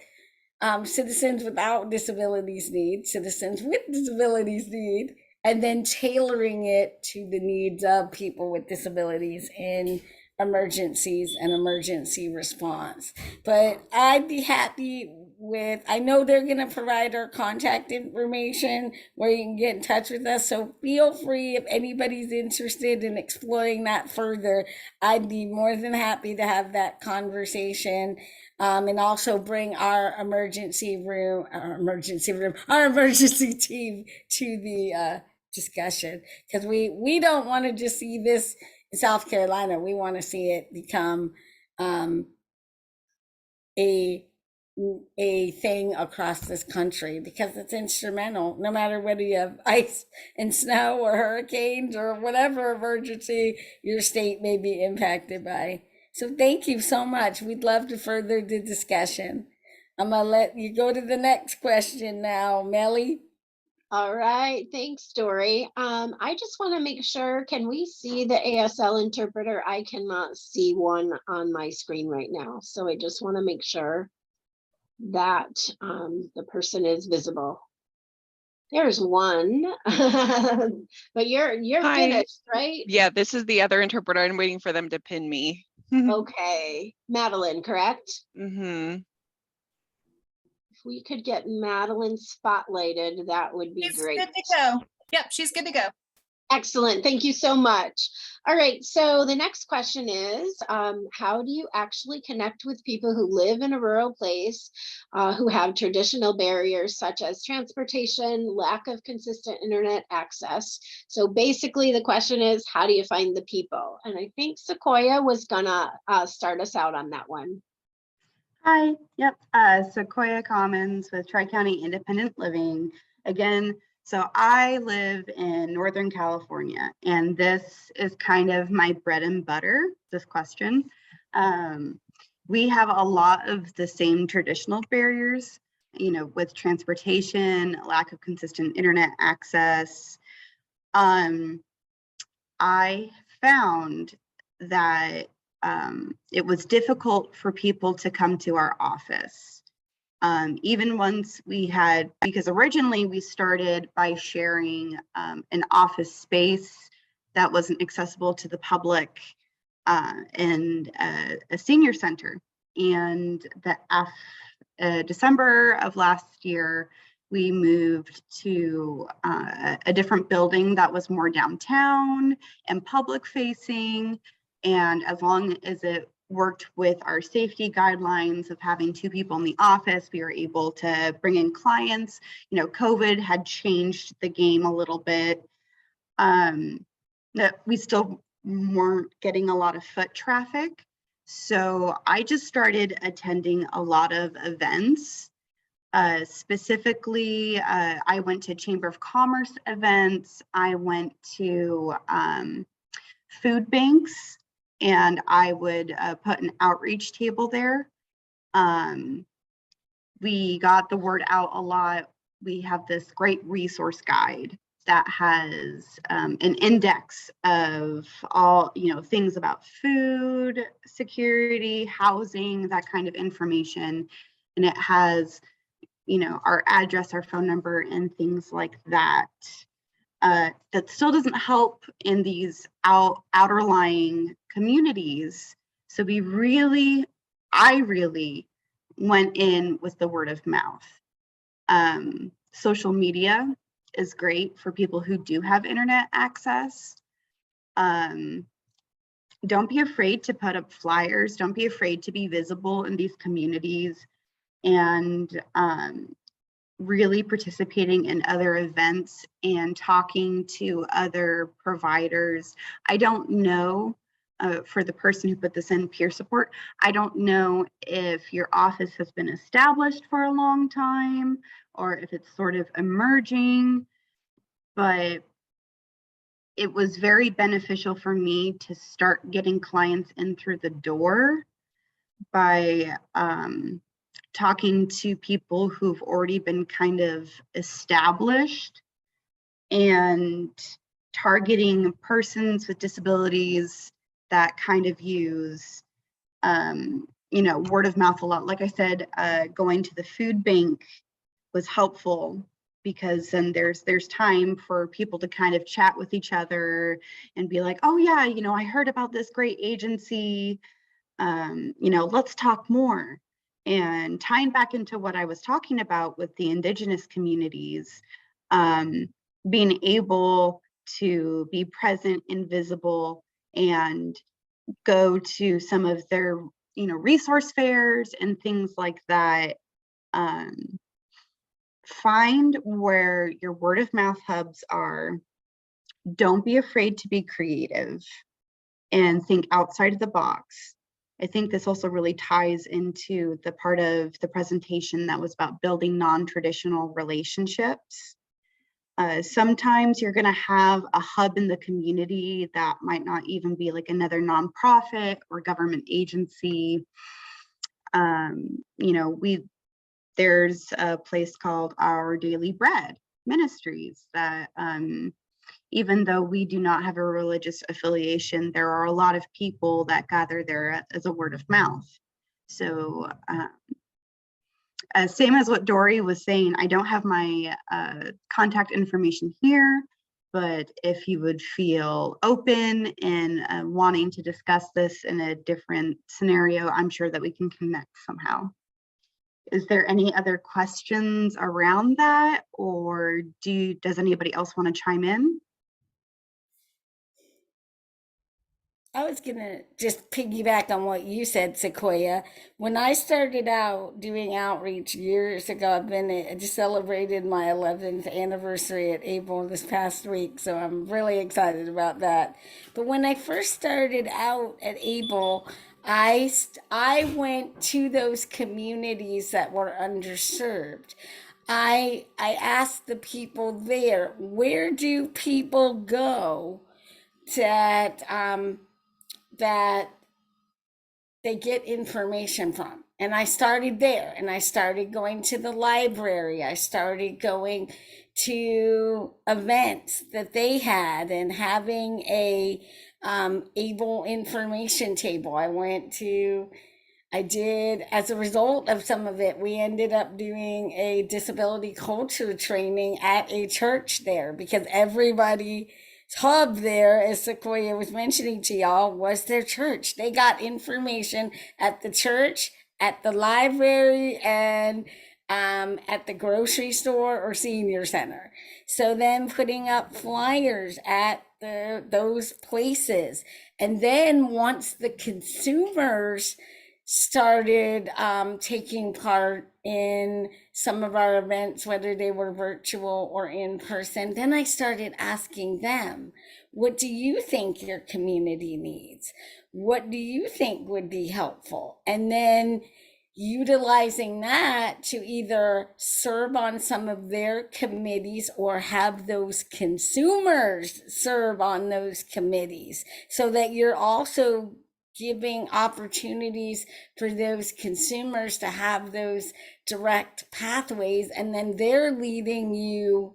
citizens without disabilities need, citizens with disabilities need, and then tailoring it to the needs of people with disabilities in emergencies and emergency response. But I'd be happy with, I know they're going to provide our contact information where you can get in touch with us. So feel free, if anybody's interested in exploring that further, I'd be more than happy to have that conversation. And also bring our emergency team to the discussion, because we don't want to just see this in South Carolina. We want to see it become a thing across this country, because it's instrumental, no matter whether you have ice and snow or hurricanes or whatever emergency your state may be impacted by. So thank you so much. We'd love to further the discussion. I'm gonna let you go to the next question now, Melly. All right, thanks, Dory. I just want to make sure, can we see the ASL interpreter? I cannot see one on my screen right now. So I just want to make sure that the person is visible. There's one, but you're Hi. finished, right? Yeah, this is the other interpreter. I'm waiting for them to pin me. Okay, Madeline, correct? Mm-hmm. If we could get Madeline spotlighted, that would be She's great. good to go. Yep, she's good to go. Excellent. Thank you so much. All right. So the next question is, how do you actually connect with people who live in a rural place, who have traditional barriers such as transportation, lack of consistent internet access? So basically the question is, how do you find the people? And I think Sequoia was gonna start us out on that one. Hi, yep, Sequoia Commons with Tri-County Independent Living. Again, so I live in Northern California, and this is kind of my bread and butter, this question. We have a lot of the same traditional barriers, you know, with transportation, lack of consistent internet access. I found that it was difficult for people to come to our office. Even once we had, because originally we started by sharing an office space that wasn't accessible to the public and a senior center. And December of last year, we moved to a different building that was more downtown and public facing. And as long as it worked with our safety guidelines of having 2 people in the office, we were able to bring in clients. You know, COVID had changed the game a little bit. That we still weren't getting a lot of foot traffic. So I just started attending a lot of events. Specifically, I went to Chamber of Commerce events. I went to food banks, and I would put an outreach table there. We got the word out a lot. We have this great resource guide that has an index of all, things about food security, housing, that kind of information. And it has, our address, our phone number, and things like that. That still doesn't help in these outerlying communities. So I really went in with the word of mouth. Social media is great for people who do have internet access. Don't be afraid to put up flyers. Don't be afraid to be visible in these communities, and really participating in other events and talking to other providers. I don't know, for the person who put this in, peer support, I don't know if your office has been established for a long time or if it's sort of emerging, but it was very beneficial for me to start getting clients in through the door by talking to people who've already been kind of established and targeting persons with disabilities that kind of use, word of mouth a lot. Like I said, going to the food bank was helpful, because then there's time for people to kind of chat with each other and be like, oh yeah, I heard about this great agency, let's talk more. And tying back into what I was talking about with the Indigenous communities, being able to be present and visible and go to some of their, resource fairs and things like that. Find where your word of mouth hubs are. Don't be afraid to be creative and think outside of the box. I think this also really ties into the part of the presentation that was about building non-traditional relationships. Sometimes you're going to have a hub in the community that might not even be like another nonprofit or government agency. There's a place called Our Daily Bread Ministries that, even though we do not have a religious affiliation, there are a lot of people that gather there as a word of mouth. So same as what Dory was saying, I don't have my contact information here, but if you would feel open and wanting to discuss this in a different scenario, I'm sure that we can connect somehow. Is there any other questions around that, or does anybody else want to chime in? I was going to just piggyback on what you said, Sequoia. When I started out doing outreach years ago, I just celebrated my 11th anniversary at Able this past week, so I'm really excited about that. But when I first started out at Able, I went to those communities that were underserved. I asked the people there, where do people go that they get information from? And I started there, and I started going to the library. I started going to events that they had and having a Able information table. As a result of some of it, we ended up doing a disability culture training at a church there, because everybody's hub there, as Sequoia was mentioning to y'all, was their church. They got information at the church, at the library, and at the grocery store or senior center. So then putting up flyers at those places. And then once the consumers started taking part in some of our events, whether they were virtual or in person, then I started asking them, what do you think your community needs? What do you think would be helpful? And then utilizing that to either serve on some of their committees or have those consumers serve on those committees, so that you're also giving opportunities for those consumers to have those direct pathways, and then they're leading you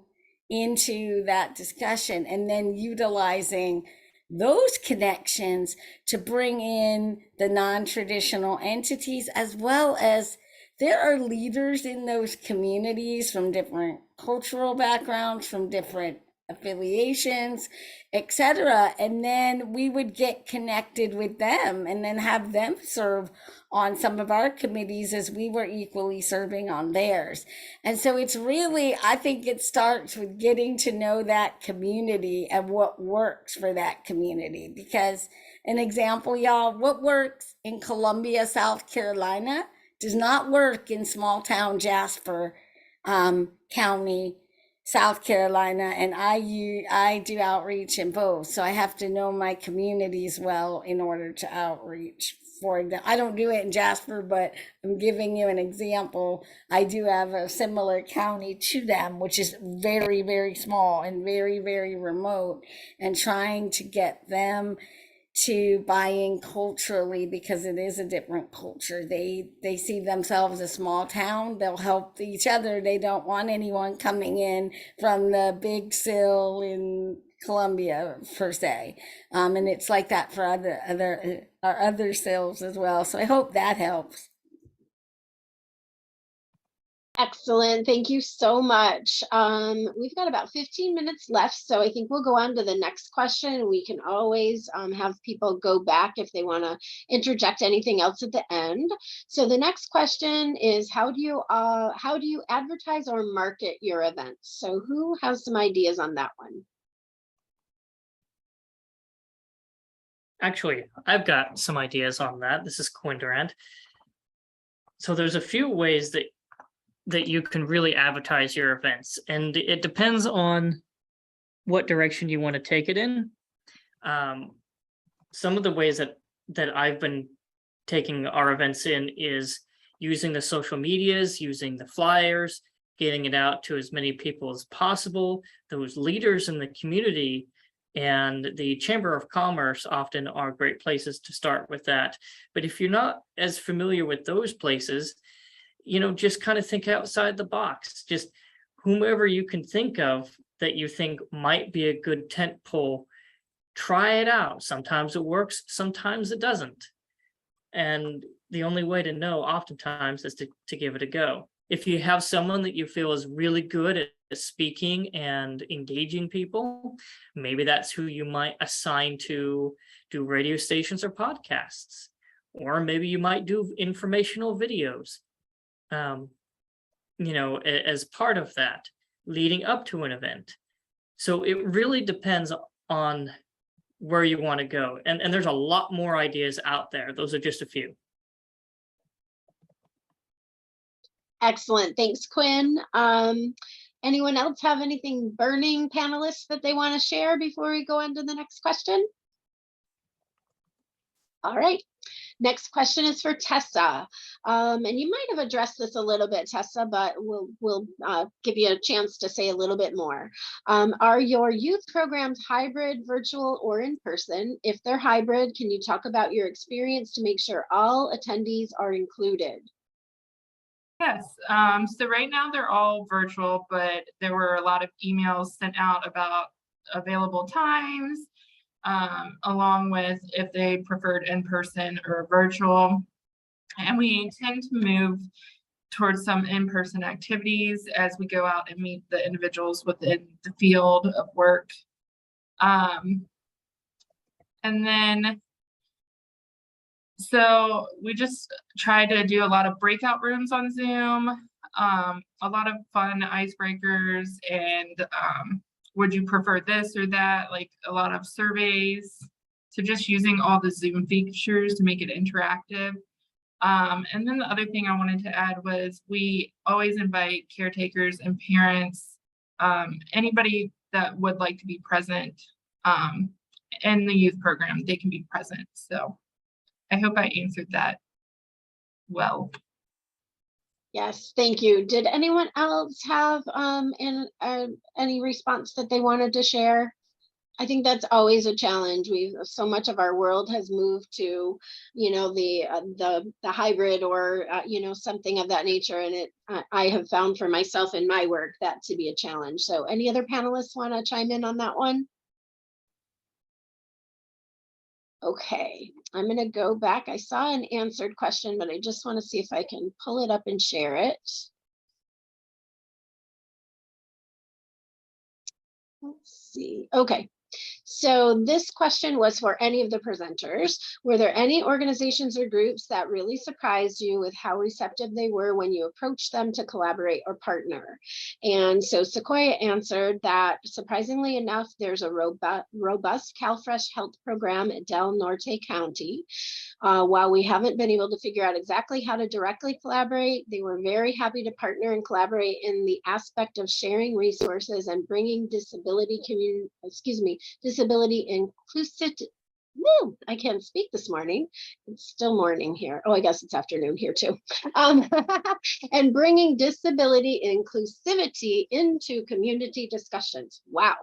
into that discussion, and then utilizing those connections to bring in the non-traditional entities, as well as there are leaders in those communities from different cultural backgrounds, from different affiliations, etc. And then we would get connected with them and then have them serve on some of our committees as we were equally serving on theirs. And so it's really, I think it starts with getting to know that community and what works for that community. Because an example, y'all, what works in Columbia, South Carolina does not work in small town Jasper County, South Carolina, and I do outreach in both. So I have to know my communities well in order to outreach for them. I don't do it in Jasper, but I'm giving you an example. I do have a similar county to them, which is very, very small and very, very remote, and trying to get them to buy in culturally, because it is a different culture. They see themselves as a small town. They'll help each other. They don't want anyone coming in from the big sill in Columbia per se. And it's like that for other sills as well. So I hope that helps. Excellent. Thank you so much. We've got about 15 minutes left, so I think we'll go on to the next question. We can always have people go back if they want to interject anything else at the end. So the next question is, how do you advertise or market your events? So who has some ideas on that one? Actually, I've got some ideas on that. This is Quinn Durant. So there's a few ways that you can really advertise your events, and it depends on what direction you want to take it in. Some of the ways that I've been taking our events in is using the social medias, using the flyers, getting it out to as many people as possible. Those leaders in the community and the Chamber of Commerce often are great places to start with that. But if you're not as familiar with those places, just kind of think outside the box. Just whomever you can think of that you think might be a good tent pole, try it out. Sometimes it works, sometimes it doesn't. And the only way to know oftentimes is to give it a go. If you have someone that you feel is really good at speaking and engaging people, maybe that's who you might assign to do radio stations or podcasts. Or maybe you might do informational videos. As part of that, leading up to an event. So it really depends on where you want to go. And there's a lot more ideas out there. Those are just a few. Excellent. Thanks, Quinn. Anyone else have anything burning, panelists, that they want to share before we go on to the next question? All right. Next question is for Tessa. And you might have addressed this a little bit, Tessa, but we'll give you a chance to say a little bit more. Are your youth programs hybrid, virtual, or in person? If they're hybrid, can you talk about your experience to make sure all attendees are included? Yes, so right now they're all virtual, but there were a lot of emails sent out about available times, along with if they preferred in-person or virtual. And we intend to move towards some in-person activities as we go out and meet the individuals within the field of work. And then, so we just try to do a lot of breakout rooms on Zoom. A lot of fun icebreakers and would you prefer this or that? Like a lot of surveys. So just using all the Zoom features to make it interactive. And then the other thing I wanted to add was we always invite caretakers and parents, anybody that would like to be present in the youth program, they can be present. So I hope I answered that well. Yes, thank you. Did anyone else have any response that they wanted to share? I think that's always a challenge. So much of our world has moved to, you know, the hybrid or you know, something of that nature, and I have found for myself in my work that to be a challenge. So any other panelists want to chime in on that one? Okay, I'm going to go back. I saw an answered question, but I just want to see if I can pull it up and share it. Let's see. Okay. So this question was for any of the presenters. Were there any organizations or groups that really surprised you with how receptive they were when you approached them to collaborate or partner? And so Sequoia answered that surprisingly enough, there's a robust CalFresh health program at Del Norte County. While we haven't been able to figure out exactly how to directly collaborate, they were very happy to partner and collaborate in the aspect of sharing resources and bringing disability inclusive. Woo, I can't speak this morning. It's still morning here. Oh, I guess it's afternoon here too. And bringing disability inclusivity into community discussions. Wow.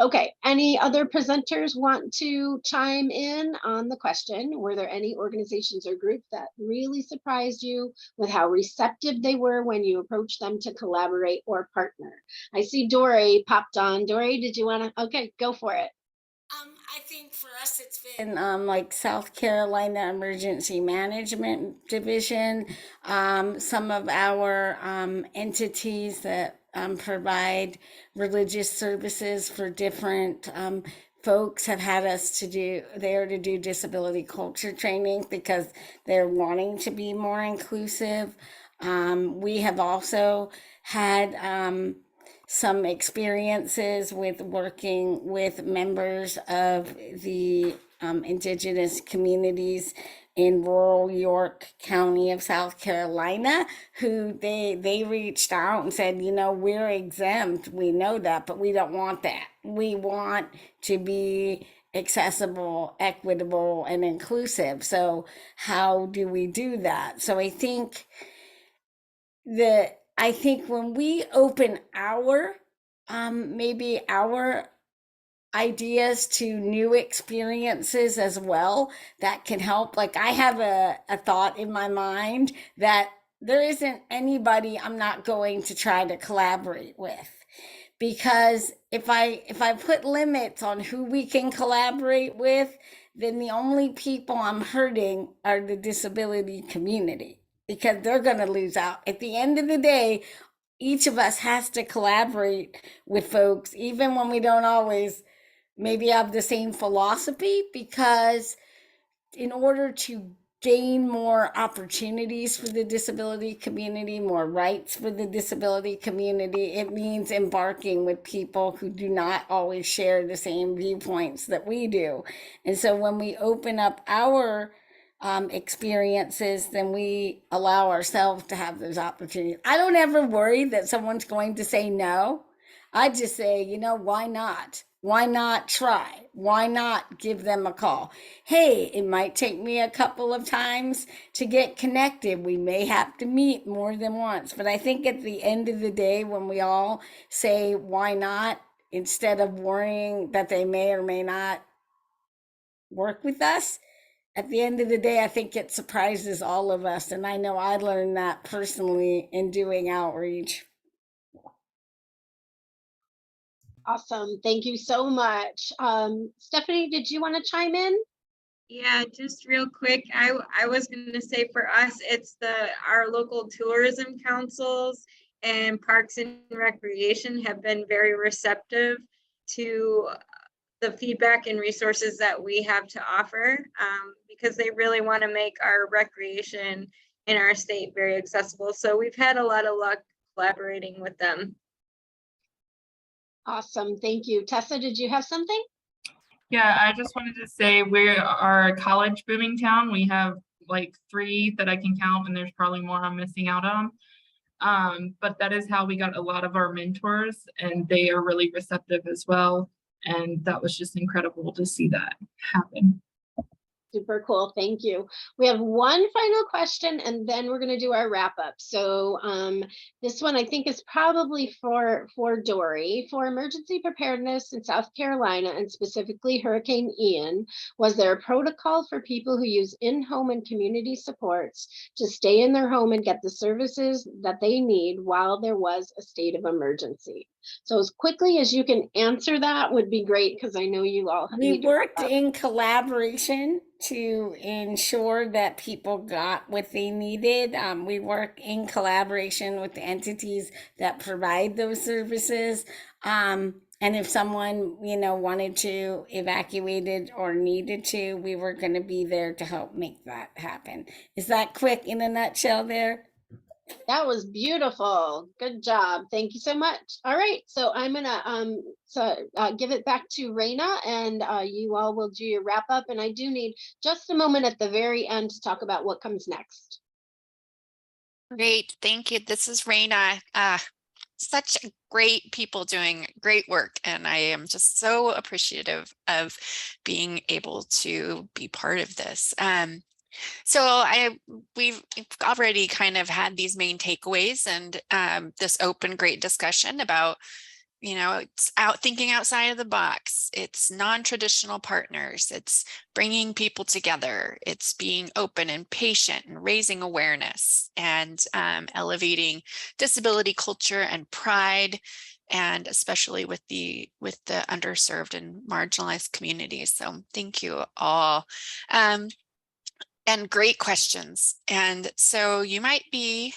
Okay, any other presenters want to chime in on the question? Were there any organizations or groups that really surprised you with how receptive they were when you approached them to collaborate or partner? I see Dory popped on. Dory, did you want to? Okay, go for it. I think for us it's been like South Carolina Emergency Management Division, some of our entities that provide religious services for different folks have had us to do disability culture training because they're wanting to be more inclusive. We have also had some experiences with working with members of the indigenous communities in rural York County of South Carolina, who they reached out and said, you know, we're exempt, we know that, but we don't want that. We want to be accessible, equitable, and inclusive. So how do we do that? So I think when we open our maybe our ideas to new experiences as well, that can help. Like I have a thought in my mind that there isn't anybody I'm not going to try to collaborate with, because if I put limits on who we can collaborate with, then the only people I'm hurting are the disability community, because they're going to lose out. At the end of the day, each of us has to collaborate with folks, even when we don't always maybe have the same philosophy, because in order to gain more opportunities for the disability community, more rights for the disability community, it means embarking with people who do not always share the same viewpoints that we do. And so when we open up our experiences, then we allow ourselves to have those opportunities. I don't ever worry that someone's going to say no. I just say, you know, why not? Why not try? Why not give them a call? Hey, it might take me a couple of times to get connected. We may have to meet more than once. But I think at the end of the day, when we all say, why not, instead of worrying that they may or may not work with us, at the end of the day, I think it surprises all of us. And I know I learned that personally in doing outreach. Awesome. Thank you so much. Stephanie, did you want to chime in? Yeah, just real quick, I was going to say for us, it's our local tourism councils and Parks and Recreation have been very receptive to the feedback and resources that we have to offer, because they really want to make our recreation in our state very accessible. So we've had a lot of luck collaborating with them. Awesome. Thank you. Tessa, did you have something? Yeah, I just wanted to say we are a college booming town. We have like 3 that I can count, and there's probably more I'm missing out on. But that is how we got a lot of our mentors, and they are really receptive as well. And that was just incredible to see that happen. Super cool. Thank you. We have one final question and then we're going to do our wrap up. So this one I think is probably for Dory. For emergency preparedness in South Carolina and specifically Hurricane Ian, was there a protocol for people who use in-home and community supports to stay in their home and get the services that they need while there was a state of emergency? So as quickly as you can answer that would be great, because I know you all We need to wrap worked up. in collaboration to ensure that people got what they needed. We work in collaboration with the entities that provide those services. And if someone, wanted to evacuated or needed to, we were going to be there to help make that happen. Is that quick in a nutshell there? That was beautiful. Good job. Thank you so much. All right, so I'm gonna give it back to Raina, and you all will do your wrap up. And I do need just a moment at the very end to talk about what comes next. Great, thank you. This is Raina. Such great people doing great work, and I am just so appreciative of being able to be part of this. So we've already kind of had these main takeaways and this open great discussion about, it's thinking outside of the box. It's non-traditional partners. It's bringing people together. It's being open and patient and raising awareness and elevating disability culture and pride, and especially with the underserved and marginalized communities. So thank you all. And great questions. And so you might be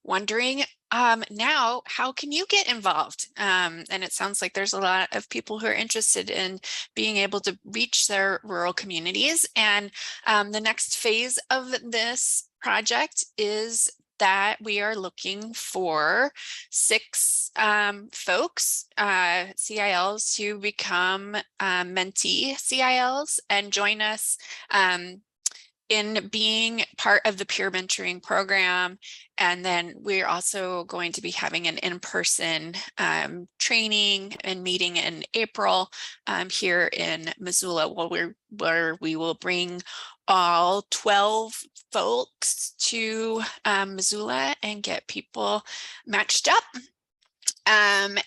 wondering now, how can you get involved? And it sounds like there's a lot of people who are interested in being able to reach their rural communities. And the next phase of this project is that we are looking for 6 folks, CILs, to become mentee CILs and join us in being part of the peer mentoring program. And then we're also going to be having an in-person training and meeting in April here in Missoula, where we will bring all 12 folks to Missoula and get people matched up.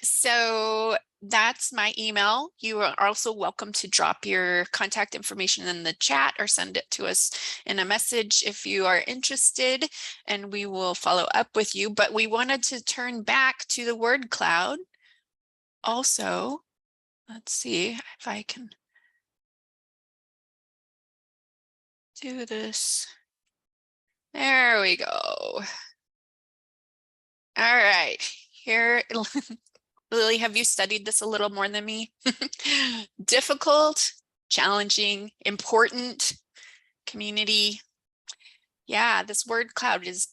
So that's my email. You are also welcome to drop your contact information in the chat or send it to us in a message if you are interested, and we will follow up with you. But we wanted to turn back to the word cloud. Also, let's see if I can do this. There we go. All right, here. Lily, have you studied this a little more than me? Difficult, challenging, important, community. Yeah, this word cloud is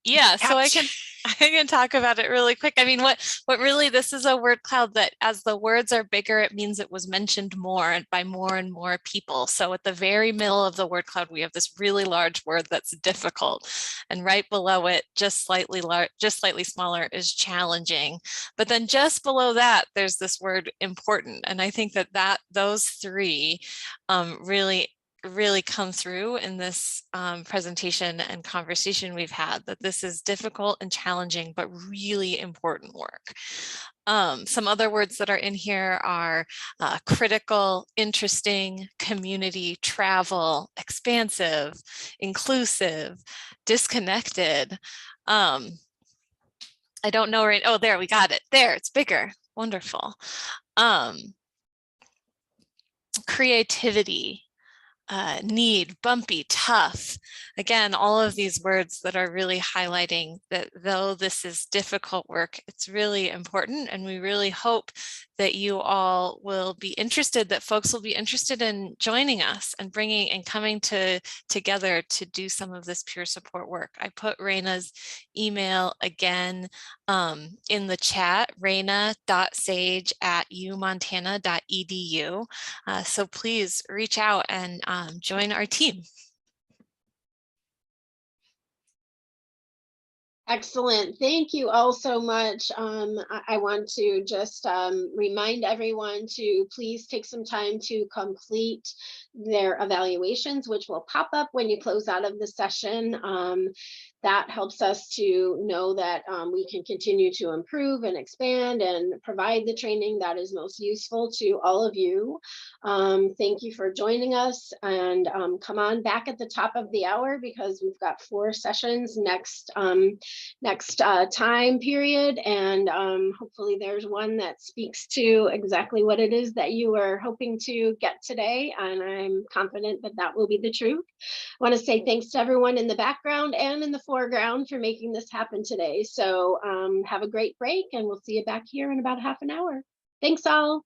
yeah. So I can talk about it really quick. I mean, what really, this is a word cloud that as the words are bigger, it means it was mentioned more and by more and more people. So at the very middle of the word cloud, we have this really large word that's difficult, and right below it, just slightly smaller, is challenging. But then just below that, there's this word important. And I think that those 3 really come through in this presentation and conversation we've had, that this is difficult and challenging, but really important work. Some other words that are in here are critical, interesting, community, travel, expansive, inclusive, disconnected. I don't know, right? Oh, there, we got it. There, it's bigger. Wonderful. Creativity. need, bumpy, tough. Again, all of these words that are really highlighting that though this is difficult work, it's really important. And we really hope that you all will be interested, that folks will be interested in joining us and bringing and coming together to do some of this peer support work. I put Raina's email again in the chat, raina.sage@umontana.edu. So please reach out and join our team. Excellent. Thank you all so much. I want to just remind everyone to please take some time to complete their evaluations, which will pop up when you close out of the session. That helps us to know that we can continue to improve and expand and provide the training that is most useful to all of you. Thank you for joining us, and come on back at the top of the hour because we've got 4 sessions next time period, and hopefully there's one that speaks to exactly what it is that you were hoping to get today, and I'm confident that that will be the truth. I want to say thanks to everyone in the background and in the foreground for making this happen today. So have a great break, and we'll see you back here in about half an hour. Thanks all.